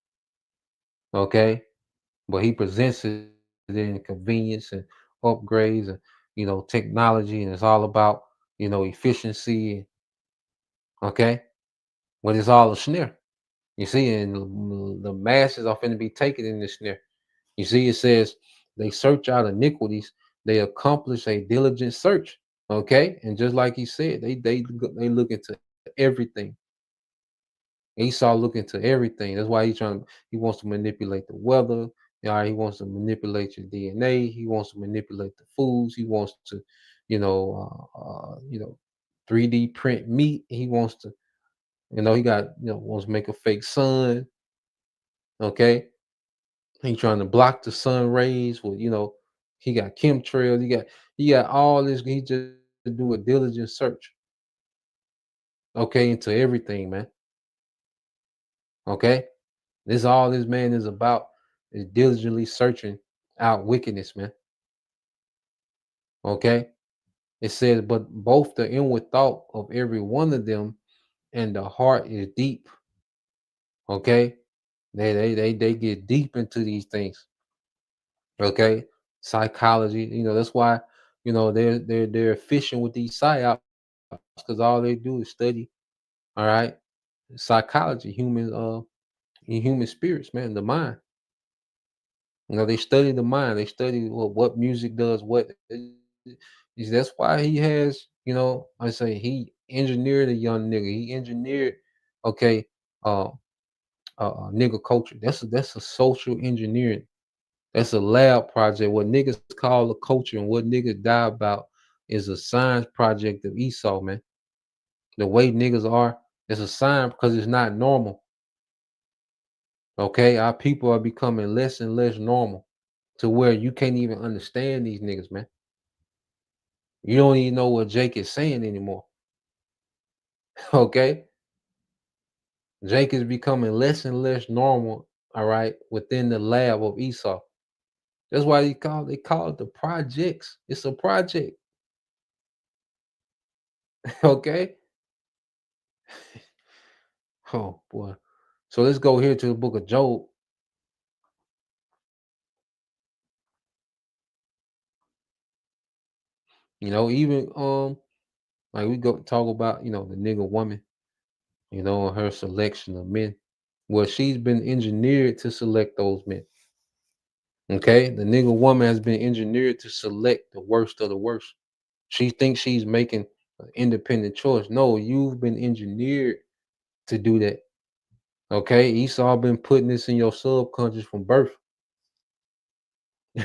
Okay, but he presents it in convenience and upgrades and technology, and it's all about efficiency. Okay, but it's all a snare. You see, and the masses are finna be taken in this snare. You see, it says they search out iniquities, they accomplish a diligent search. Okay, and just like he said, they look into everything. Esau look into everything. That's why he wants to manipulate the weather. He wants to manipulate your DNA. He wants to manipulate the foods. He wants to, you know, 3D print meat. He wants to He got, wants to make a fake sun. Okay, he trying to block the sun rays with, he got chemtrails. He got all this. He just do a diligent search. Okay, into everything, man. Okay, this all this man is about is diligently searching out wickedness, man. Okay, it says, but both the inward thought of every one of them and the heart is deep. Okay, they get deep into these things. Okay, psychology. That's why they're efficient with these psyops because all they do is study. All right, psychology, human spirits, man, the mind. They study the mind. They study what music does. That's why he has. I say he engineered a young nigga. He engineered, okay, uh, nigga culture. That's a social engineering. That's a lab project. What niggas call a culture and what niggas die about is a science project of Esau, man. The way niggas are, it's a sign because it's not normal. Okay, our people are becoming less and less normal to where you can't even understand these niggas, man. You don't even know what Jake is saying anymore. Okay, Jake is becoming less and less normal. All right, within the lab of Esau. That's why they call it the projects. It's a project. Okay. Oh boy. So let's go here to the book of Job. Even like we go talk about, the nigga woman, her selection of men. Well, she's been engineered to select those men. Okay. The nigga woman has been engineered to select the worst of the worst. She thinks she's making an independent choice. No, you've been engineered to do that. Okay. Esau been putting this in your subconscious from birth.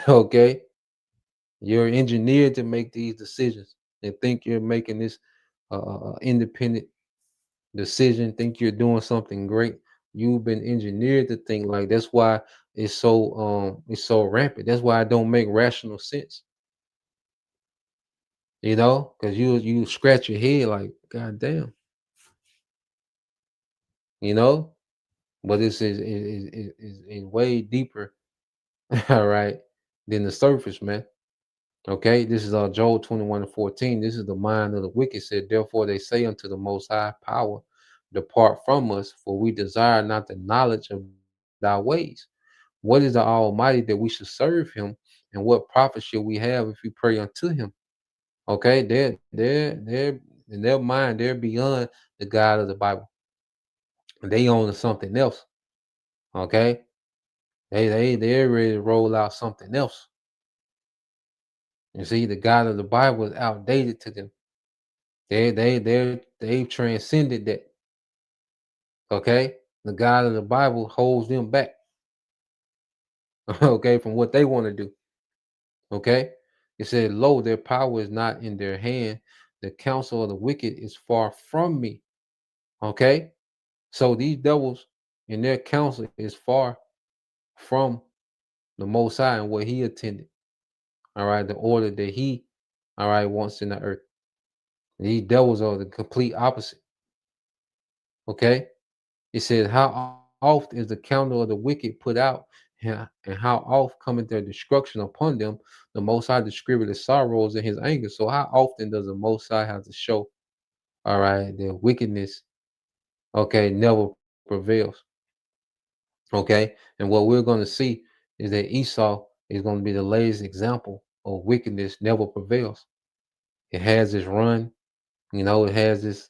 Okay. You're engineered to make these decisions and think you're making this independent decision, think you're doing something great. You've been engineered to think like that's why it's so rampant. That's why it don't make rational sense. Because you scratch your head like, God damn, you know, but this is way deeper, all right, than the surface, man. Okay, this is Joel 21:14. This is the mind of the wicked said, therefore they say unto the most high power, depart from us, for we desire not the knowledge of thy ways. What is the Almighty that we should serve him? And what profit should we have if we pray unto him? Okay, they're in their mind, they're beyond the God of the Bible. They own something else. Okay. They're ready to roll out something else. You see, the God of the Bible is outdated to them. They've transcended that. Okay. The God of the Bible holds them back. Okay, from what they want to do. Okay. It said, lo, their power is not in their hand. The counsel of the wicked is far from me. Okay. So these devils in their counsel is far from the most high and what he attended. All right, the order that he all right wants in the earth. These devils are the complete opposite. Okay. It says, how oft is the candle of the wicked put out, and how oft cometh their destruction upon them? The Most High distribute his sorrows and his anger. So how often does the Most High have to show, all right, their wickedness, okay, never prevails. Okay. And what we're going to see is that Esau is going to be the latest example of wickedness never prevails. It has its run, it has its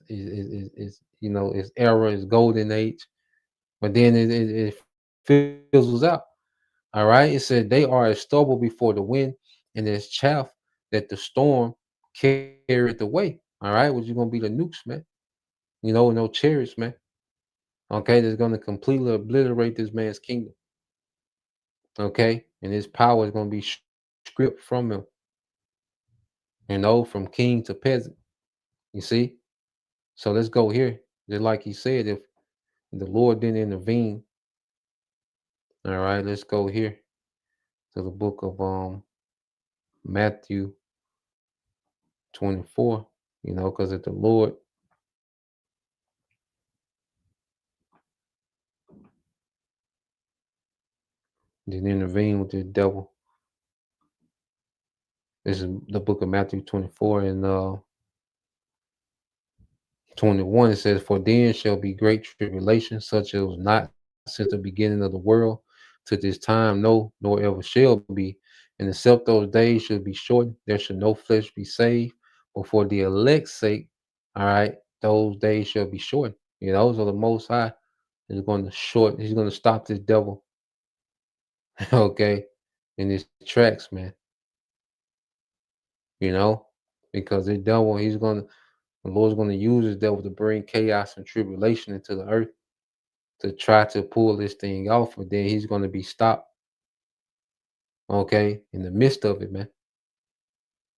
era, its golden age, but then it fizzles out. All right. It said they are as stubble before the wind and as chaff that the storm carried away. All right. Which is going to be the nukes, man. No chariots, man. Okay. That's going to completely obliterate this man's kingdom. Okay. And his power is going to be stripped from him, from king to peasant. You see? So let's go here. Just like he said, if the Lord didn't intervene, all right, let's go here to the book of Matthew 24, because if the Lord didn't intervene with the devil, this is the book of Matthew 24 and 21. It says, "For then shall be great tribulation, such as was not since the beginning of the world to this time, no, nor ever shall be. And except those days should be shortened, there should no flesh be saved. But for the elect's sake, all right, those days shall be shortened." So the Most High is going to shorten, he's going to stop this devil, okay, in his tracks, man, you know, because the devil, the Lord's going to use this devil to bring chaos and tribulation into the earth to try to pull this thing off, but then he's going to be stopped, okay, in the midst of it, man.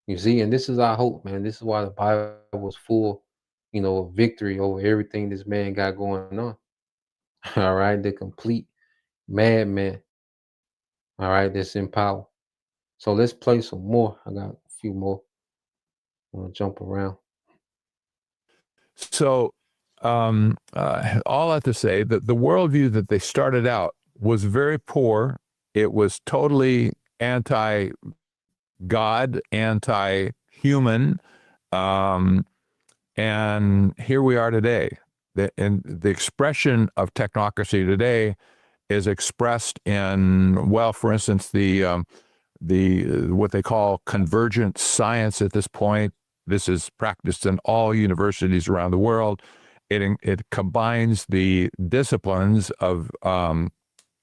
You see, and this is our hope, man. This is why the Bible was full, of victory over everything this man got going on. All right, the complete madman. All right, that's in power. So let's play some more. I got a few more. I'm gonna jump around. So, all that to say that the worldview that they started out was very poor. It was totally anti-God, anti-human, and here we are today. And the expression of technocracy today is expressed in, well, for instance, the what they call convergent science at this point. This is practiced in all universities around the world. It combines the disciplines of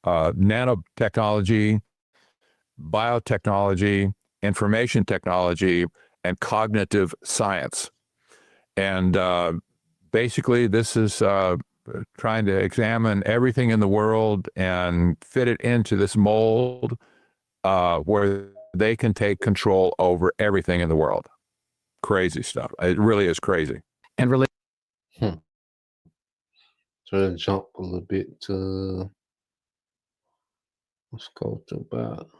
nanotechnology, biotechnology, information technology, and cognitive science. And basically, this is trying to examine everything in the world and fit it into this mold where they can take control over everything in the world. Crazy stuff. It really is crazy. And relate. Hmm. So let's jump a little bit to, let's go to about,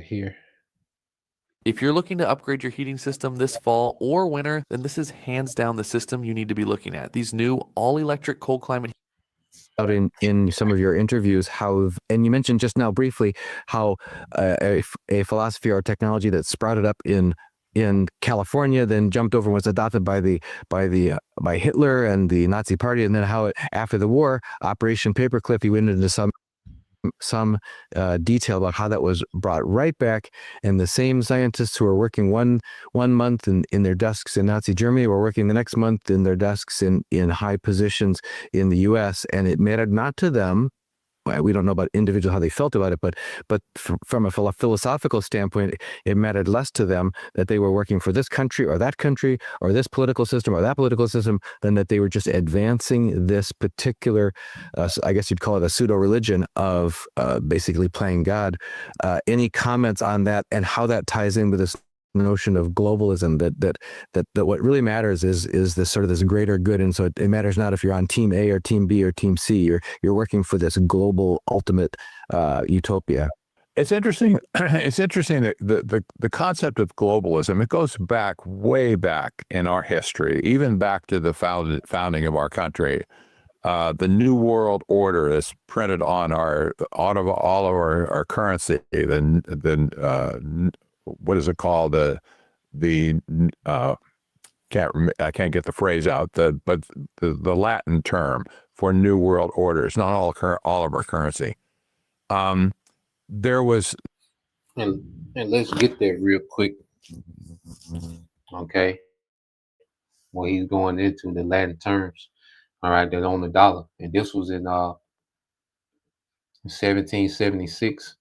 here. If you're looking to upgrade your heating system this fall or winter, then this is hands down the system you need to be looking at. These new all-electric cold climate Out in some of your interviews, and you mentioned just now briefly how a philosophy or technology that sprouted up in California, then jumped over and was adopted by Hitler and the Nazi Party, and then how after the war, Operation Paperclip, you went into some detail about how that was brought right back, and the same scientists who were working one month in their desks in Nazi Germany were working the next month in their desks in high positions in the U.S., and it mattered not to them. We don't know about individual how they felt about it, but from a philosophical standpoint, it mattered less to them that they were working for this country or that country or this political system or that political system than that they were just advancing this particular, I guess you'd call it a pseudo-religion of basically playing God. Any comments on that and how that ties in with this notion of globalism, that what really matters is this sort of this greater good, and so it matters not if you're on team A or team B or team C. You're working for this global ultimate utopia. It's interesting. It's interesting that the concept of globalism, it goes back way back in our history, even back to the founding of our country. The New World Order is printed on all of our currency. Then what is it called? I can't get the phrase out. But the Latin term for New World Order is not all of our currency. There was, And let's get there real quick. Okay. Well, he's going into the Latin terms. All right, that on the dollar. And this was in 1776.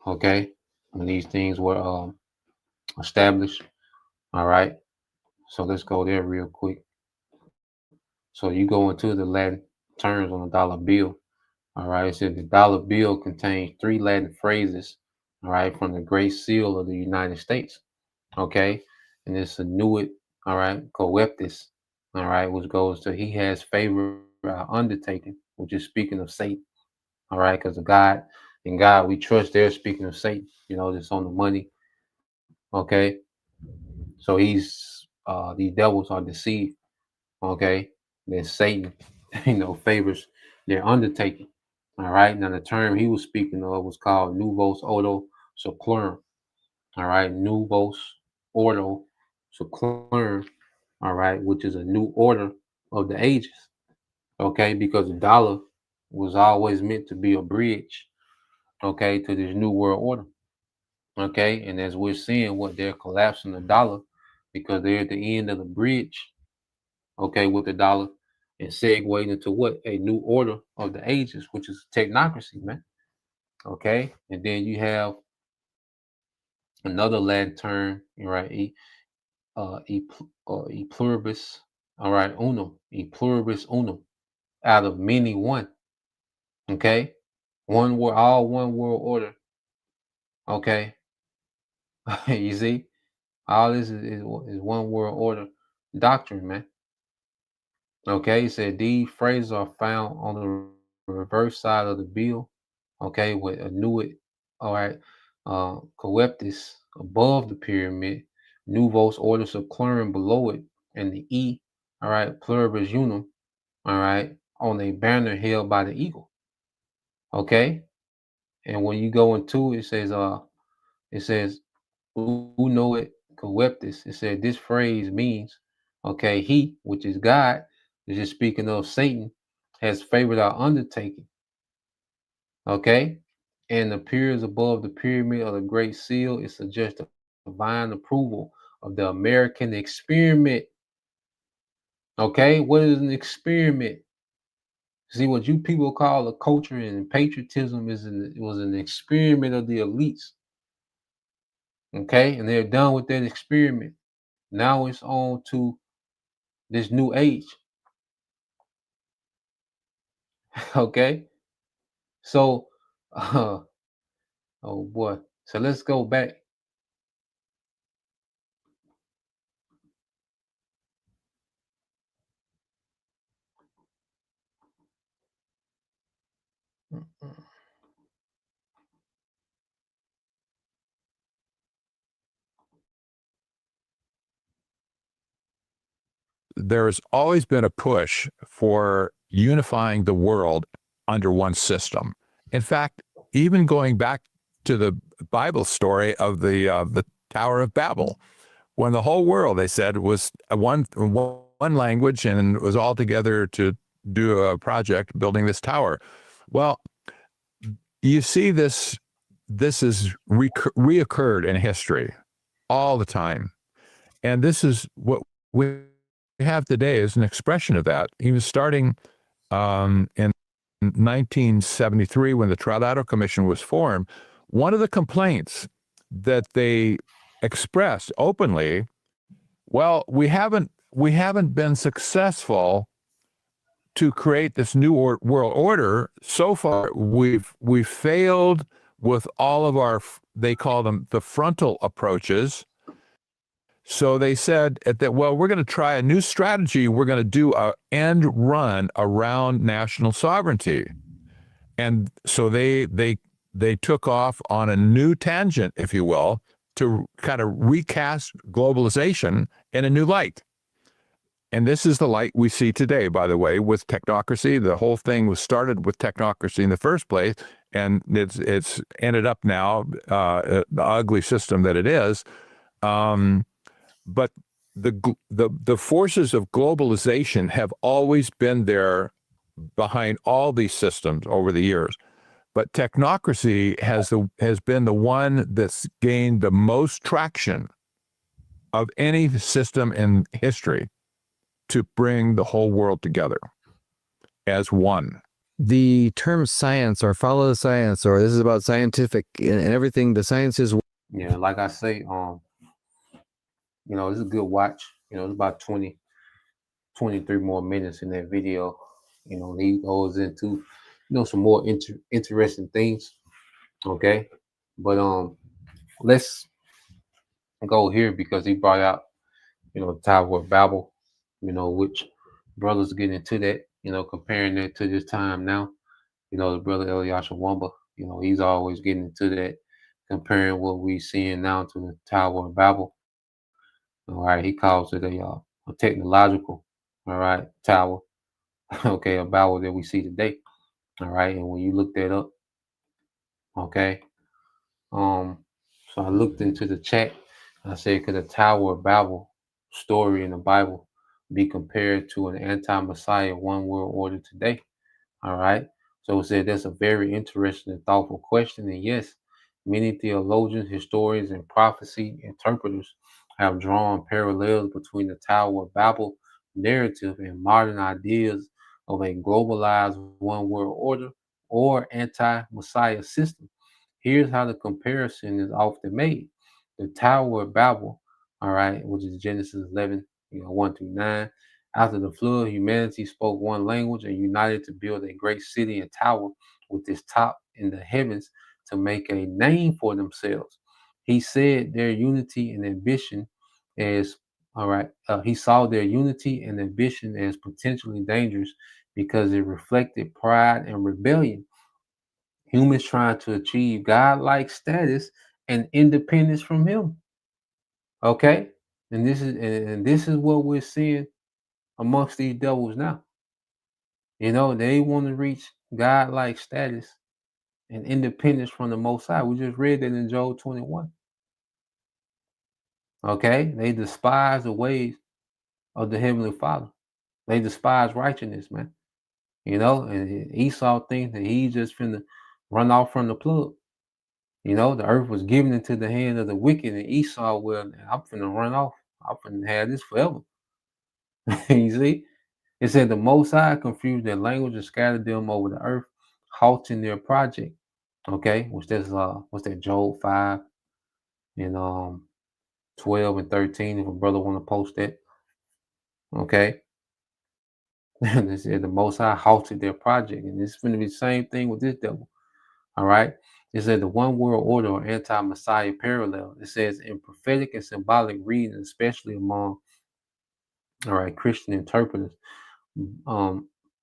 Okay. When these things were established. All right. So let's go there real quick. So you go into the Latin terms on the dollar bill. All right. It said the dollar bill contains 3 Latin phrases. All right. From the Great Seal of the United States. Okay, and it's a Nuit, all right, Coeptus, all right, which goes to he has favored our undertaking, which is speaking of Satan, all right, because of God, in God we trust. They're speaking of Satan, just on the money. Okay, so these devils are deceived. Okay, then Satan, favors their undertaking. All right, now the term he was speaking of was called Novus Ordo Seclorum. All right, Novus Ordo Seclorum. All right, which is a new order of the ages. Okay, because the dollar was always meant to be a bridge. Okay, to this new world order. Okay, and as we're seeing, what they're collapsing the dollar because they're at the end of the bridge. Okay, with the dollar and segueing into what a new order of the ages, which is technocracy, man. Okay, and then you have another Latin term, right? E pluribus, all right, unum, e pluribus unum, out of many one. Okay, one world, all one world order. Okay, you see, all this is one world order doctrine, man. Okay, he said these phrases are found on the reverse side of the bill. Okay, with a nuit, all right, coeptis above the pyramid, Novus Ordo Seclorum below it, and the E, all right, pluribus unum, all right, on a banner held by the eagle. Okay, and when you go into it, it says uno it coeptis. It said this phrase means, okay, he, which is God, is just speaking of Satan, has favored our undertaking. Okay, and appears above the pyramid of the Great Seal. It suggests divine approval of the American experiment. Okay, what is an experiment? See, what you people call a culture and patriotism was an experiment of the elites. Okay, and they're done with that experiment. Now it's on to this new age. Okay, so oh boy, so let's go back. There's always been a push for unifying the world under one system. In fact, even going back to the Bible story of the Tower of Babel, when the whole world, they said, was one language and was all together to do a project building this tower. Well, you see this is reoccurred in history all the time, and this is what we have today is an expression of that. He was starting in 1973 when the Trilateral Commission was formed. One of the complaints that they expressed openly, well, we haven't been successful to create this new world order. So far, we've failed with all of our, they call them the frontal approaches. So they said that, well, we're going to try a new strategy. We're going to do an end run around national sovereignty. And so they took off on a new tangent, if you will, to kind of recast globalization in a new light. And this is the light we see today, by the way, with technocracy. The whole thing was started with technocracy in the first place, and it's ended up now the ugly system that it is. But the forces of globalization have always been there behind all these systems over the years. But technocracy has been the one that's gained the most traction of any system in history to bring the whole world together as one. The term science or follow the science or this is about scientific and everything, the science is. Yeah, like I say, it's a good watch. It's about 23 more minutes in that video. He goes into, some more interesting things. Okay. But let's go here because he brought out, the Tower of Babel, which brothers get into that, comparing that to this time now. The brother Eliasha Wamba, he's always getting into that, comparing what we seeing now to the Tower of Babel. All right, he calls it a technological, all right, tower, okay, a Babel that we see today. All right, and when you look that up, okay, so I looked into the chat. I said, could the Tower of Babel story in the Bible be compared to an anti-Messiah one world order today? All right. So it said that's a very interesting and thoughtful question. And yes, many theologians, historians, and prophecy interpreters have drawn parallels between the Tower of Babel narrative and modern ideas of a globalized one world order or anti Messiah system. Here's how the comparison is often made. The Tower of Babel, all right, which is Genesis 11, 1 through 9. After the flood, humanity spoke one language and united to build a great city and tower with its top in the heavens to make a name for themselves. He said their unity and ambition as all right. He saw their unity and ambition as potentially dangerous because it reflected pride and rebellion. Humans trying to achieve godlike status and independence from Him. Okay, and this is what we're seeing amongst these devils now. They want to reach godlike status and independence from the Most High. We just read that in Job 21. Okay, they despise the ways of the Heavenly Father. They despise righteousness, man. And Esau thinks that he's just finna run off from the plug. The earth was given into the hand of the wicked, and Esau, well, I'm finna run off. I'm finna have this forever. You see? It said the Most High confused their language and scattered them over the earth, halting their project. Okay, which that's what's that, Job 5 and 12 and 13, if a brother want to post that. Okay. They said the Most High halted their project, and it's going to be the same thing with this devil. All right. It said the one world order or anti-Messiah parallel. It says in prophetic and symbolic reading, especially among Christian interpreters,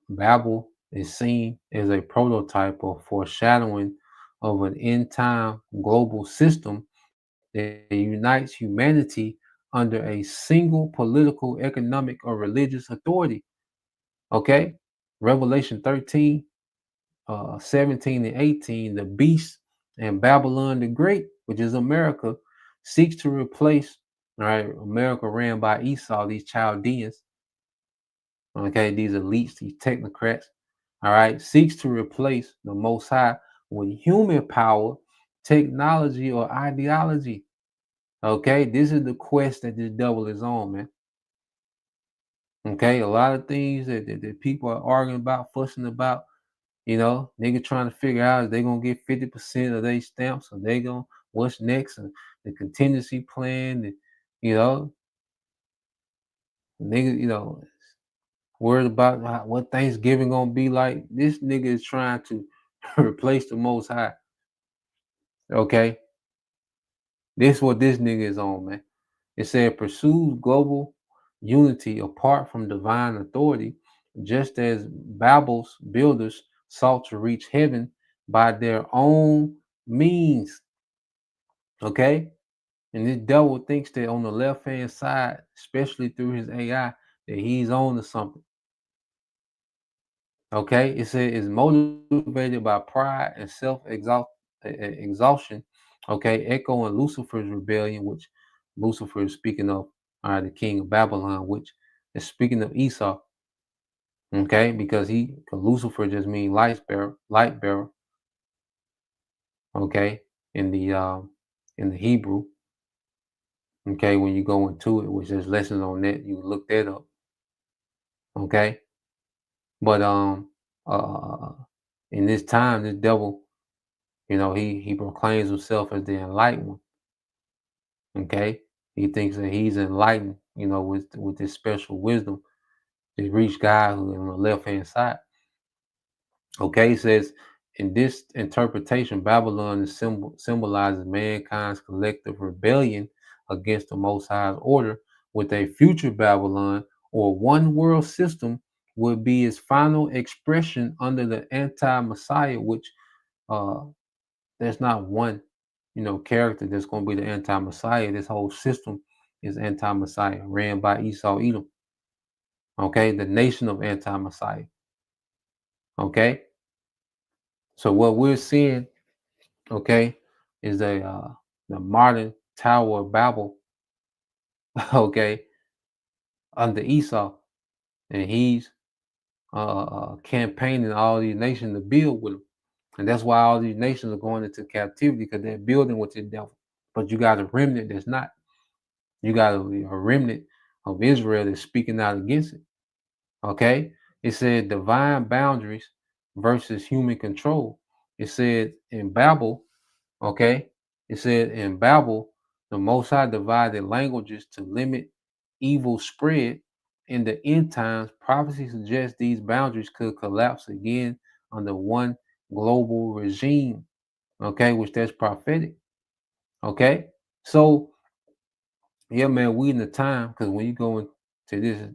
Babel is seen as a prototype or foreshadowing of an end time global system that unites humanity under a single political, economic, or religious authority. Okay? Revelation 13, 17 and 18, the beast and Babylon the Great, which is America, seeks to replace, America ran by Esau, these Chaldeans, okay, these elites, these technocrats, seeks to replace the Most High with human power, technology, or ideology. Okay, this is the quest that this devil is on, man. Okay, a lot of things that people are arguing about, fussing about, nigga trying to figure out if they gonna get 50% of their stamps, or they gonna what's next, and the contingency plan, and you know, nigga, worried about what Thanksgiving gonna be like. This nigga is trying to replace the Most High. Okay, this is what this nigga is on, man. It said pursues global unity apart from divine authority, just as Babel's builders sought to reach heaven by their own means. Okay, and this devil thinks that on the left hand side, especially through his AI, that he's on to something. Okay, it said is motivated by pride and exhaustion. Okay, echoing Lucifer's rebellion, which Lucifer is speaking of, the king of Babylon, which is speaking of Esau. Okay, because Lucifer just means light bearer. Okay, in the Hebrew. Okay, when you go into it, which there's lessons on that, you look that up. Okay, but in this time, this devil, he proclaims himself as the enlightened one. Okay, he thinks that he's enlightened, with this special wisdom to reach God who on the left hand side. Okay, it says in this interpretation, Babylon symbolizes mankind's collective rebellion against the Most High's order, with a future Babylon or one world system would be its final expression under the anti-Messiah, which uh, there's not one, character that's going to be the anti-Messiah. This whole system is anti-Messiah, ran by Esau Edom. Okay, the nation of anti-Messiah. Okay, so what we're seeing, okay, is the modern Tower of Babel. Okay, under Esau, and he's campaigning all these nations to build with him, and that's why all these nations are going into captivity, because they're building with the devil. But you got a remnant that's not. You got a remnant of Israel that's speaking out against it. Okay, it said divine boundaries versus human control. It said in Babel, okay, it said in Babel, the Most High divided languages to limit evil spread. In the end times, prophecy suggests these boundaries could collapse again under one global regime, okay, which that's prophetic. Okay, so yeah, man, we in the time, because when you go into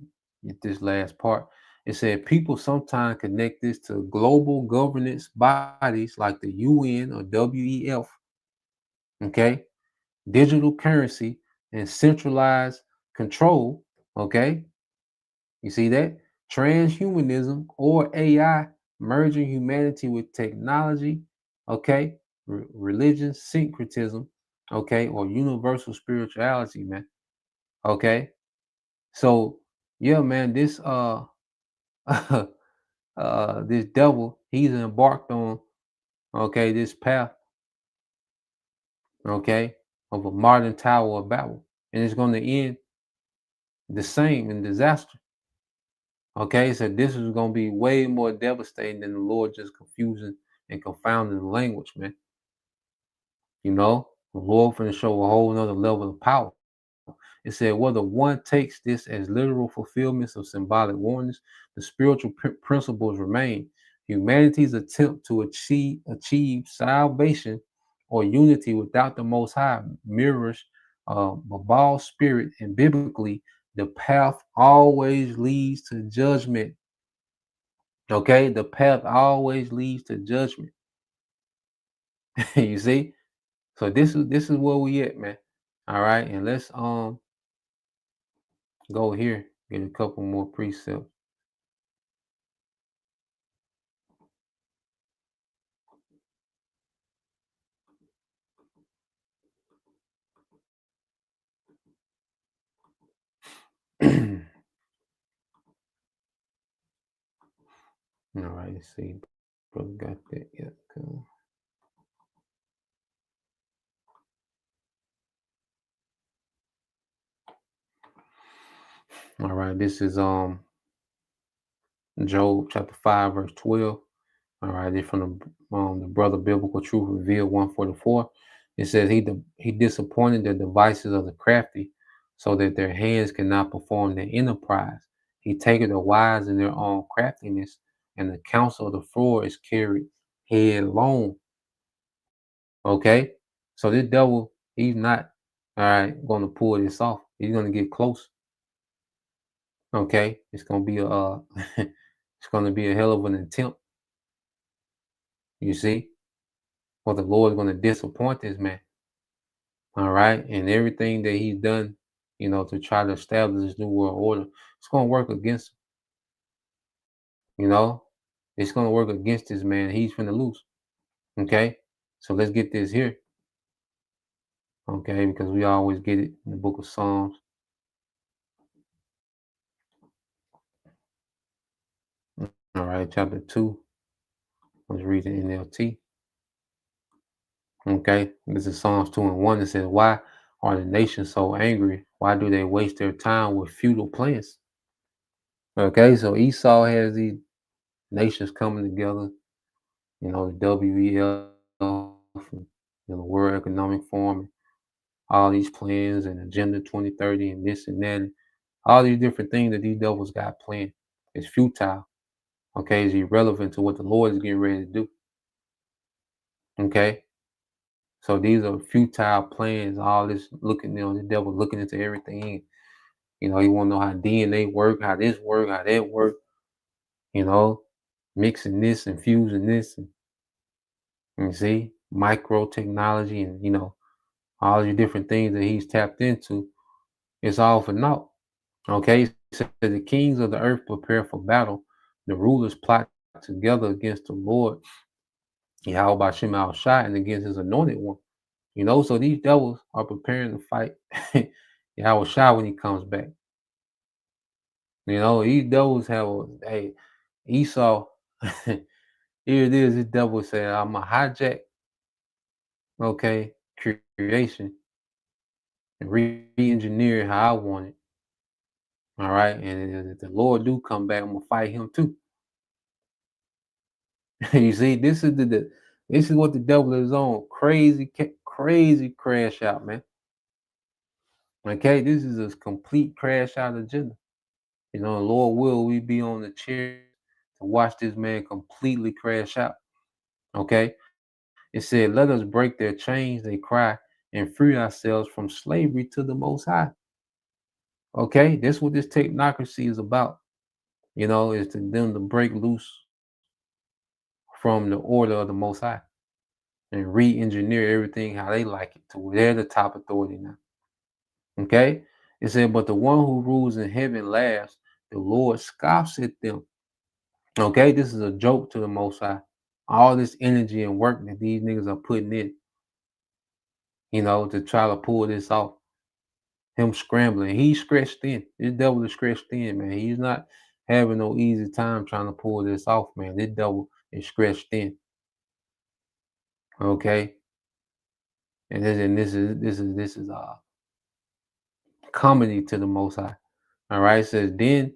this last part, it said people sometimes connect this to global governance bodies like the UN or WEF, okay, digital currency and centralized control, okay. You see that? Transhumanism or AI merging humanity with technology, okay, religion, syncretism, okay, or universal spirituality, man. Okay. So yeah, man, this this devil, he's embarked on, okay, this path, okay, of a modern Tower of Babel. And it's going to end the same in disaster. Okay, so this is going to be way more devastating than the Lord just confusing and confounding the language, man. The Lord finna show a whole nother level of power. It said, whether one takes this as literal fulfillments of symbolic warnings, the spiritual principles remain. Humanity's attempt to achieve salvation or unity without the Most High mirrors Babal's spirit, and biblically, the path always leads to judgment. Okay, the path always leads to judgment. You see, so this is where we at, man. All right, and let's go here, get a couple more precepts. All right, let's see. Brother got that. Yeah, cool. All right, this is Job chapter 5, verse 12. All right, this from the brother Biblical Truth Revealed 144. It says he disappointed the devices of the crafty, so that their hands cannot perform their enterprise. He taketh the wise in their own craftiness, and the counsel of the fraud is carried headlong. Okay, so this devil, he's not going to pull this off. He's going to get close. Okay, it's going to be it's going to be a hell of an attempt. You see, or the Lord is going to disappoint this man. All right, and everything that he's done, to try to establish this new world order, it's going to work against him. It's going to work against this man. He's finna lose. Okay, so let's get this here. Okay, because we always get it in the book of Psalms. All right, chapter 2. Let's read the NLT. Okay, this is Psalms 2 and 1. It says, why are the nations so angry? Why do they waste their time with futile plans? Okay, so Esau has these nations coming together, the WEF, the World Economic Forum, all these plans and Agenda 2030 and this and that, and all these different things that these devils got planned. It's futile. Okay, it's irrelevant to what the Lord is getting ready to do. Okay, So these are futile plans. All this looking, the devil looking into everything. He want to know how DNA work, how this work, how that work. You know, mixing this and fusing this, and you see, micro technology, and all these different things that he's tapped into. It's all for naught. Okay, so the kings of the earth prepare for battle. The rulers plot together against the Lord, Yahweh Bashim al Shai, and against his anointed one. So these devils are preparing to fight Yahweh Shai when he comes back. These devils have hey, Esau. Here it is, this devil said, I'm a hijack, okay, creation and re-engineer it how I want it. All right. And if the Lord do come back, I'm gonna fight him too. You see, this is what the devil is on. Crazy crash out, man. Okay, this is a complete crash out agenda. Lord will we be on the chair to watch this man completely crash out. Okay. It said, let us break their chains, they cry, and free ourselves from slavery to the Most High. Okay, that's what this technocracy is about. Is to them to break loose from the order of the Most High and re-engineer everything how they like it to where they're the top authority now. Okay, it said, but the one who rules in heaven laughs, the Lord scoffs at them. Okay, this is a joke to the Most High. All this energy and work that these niggas are putting in, to try to pull this off. Him scrambling. He's stretched thin. This devil is stretched thin, man. He's not having no easy time trying to pull this off, man. This devil is stretched thin. Okay. And this is comedy to the Most High. All right. It says, then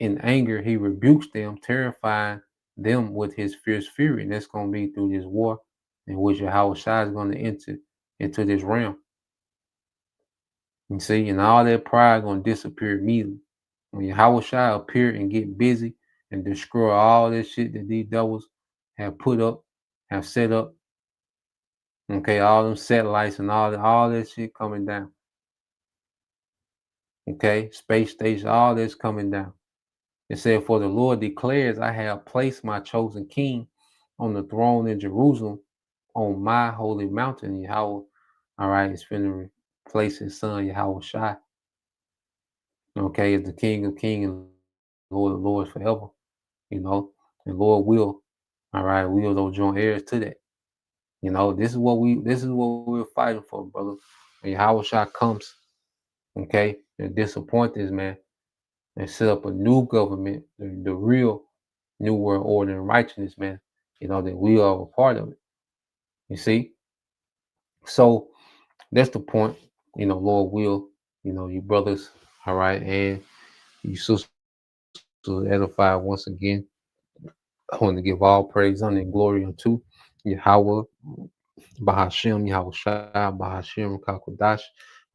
in anger he rebukes them, terrifying them with his fierce fury. And that's going to be through this war in which Yahweh Shai is going to enter into this realm. You see, and all that pride going to disappear immediately. When Yahweh Shai appear and get busy and destroy all this shit that these devils have put up, have set up. Okay, all them satellites and all that shit coming down. Okay, space station, all this coming down. It said, for the Lord declares, I have placed my chosen king on the throne in Jerusalem, on my holy mountain, Yahweh. All right, it's finna replace his son, Yahweh Shai. Okay, is the King of Kings and Lord of Lords forever. And Lord will. All right, we are those joint heirs to that. This is what we're fighting for, brother. When Yahweh Shai comes, okay, and disappoint this man and set up a new government, the real new world order and righteousness, man. That we are a part of it. You see? So that's the point. Lord will, you brothers, all right, and you sisters edify once again. I want to give all praise, honor, and glory unto Yahweh, Bahashem, Yahweh Shai, Bahashem, Kakodash,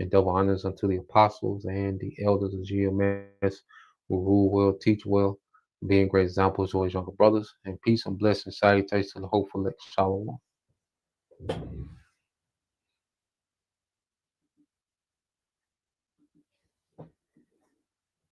and double honors unto the apostles and the elders of GMS who rule well, teach well, being great examples to his younger brothers, and peace and blessing, salutations to the hopeful elect. Shalom.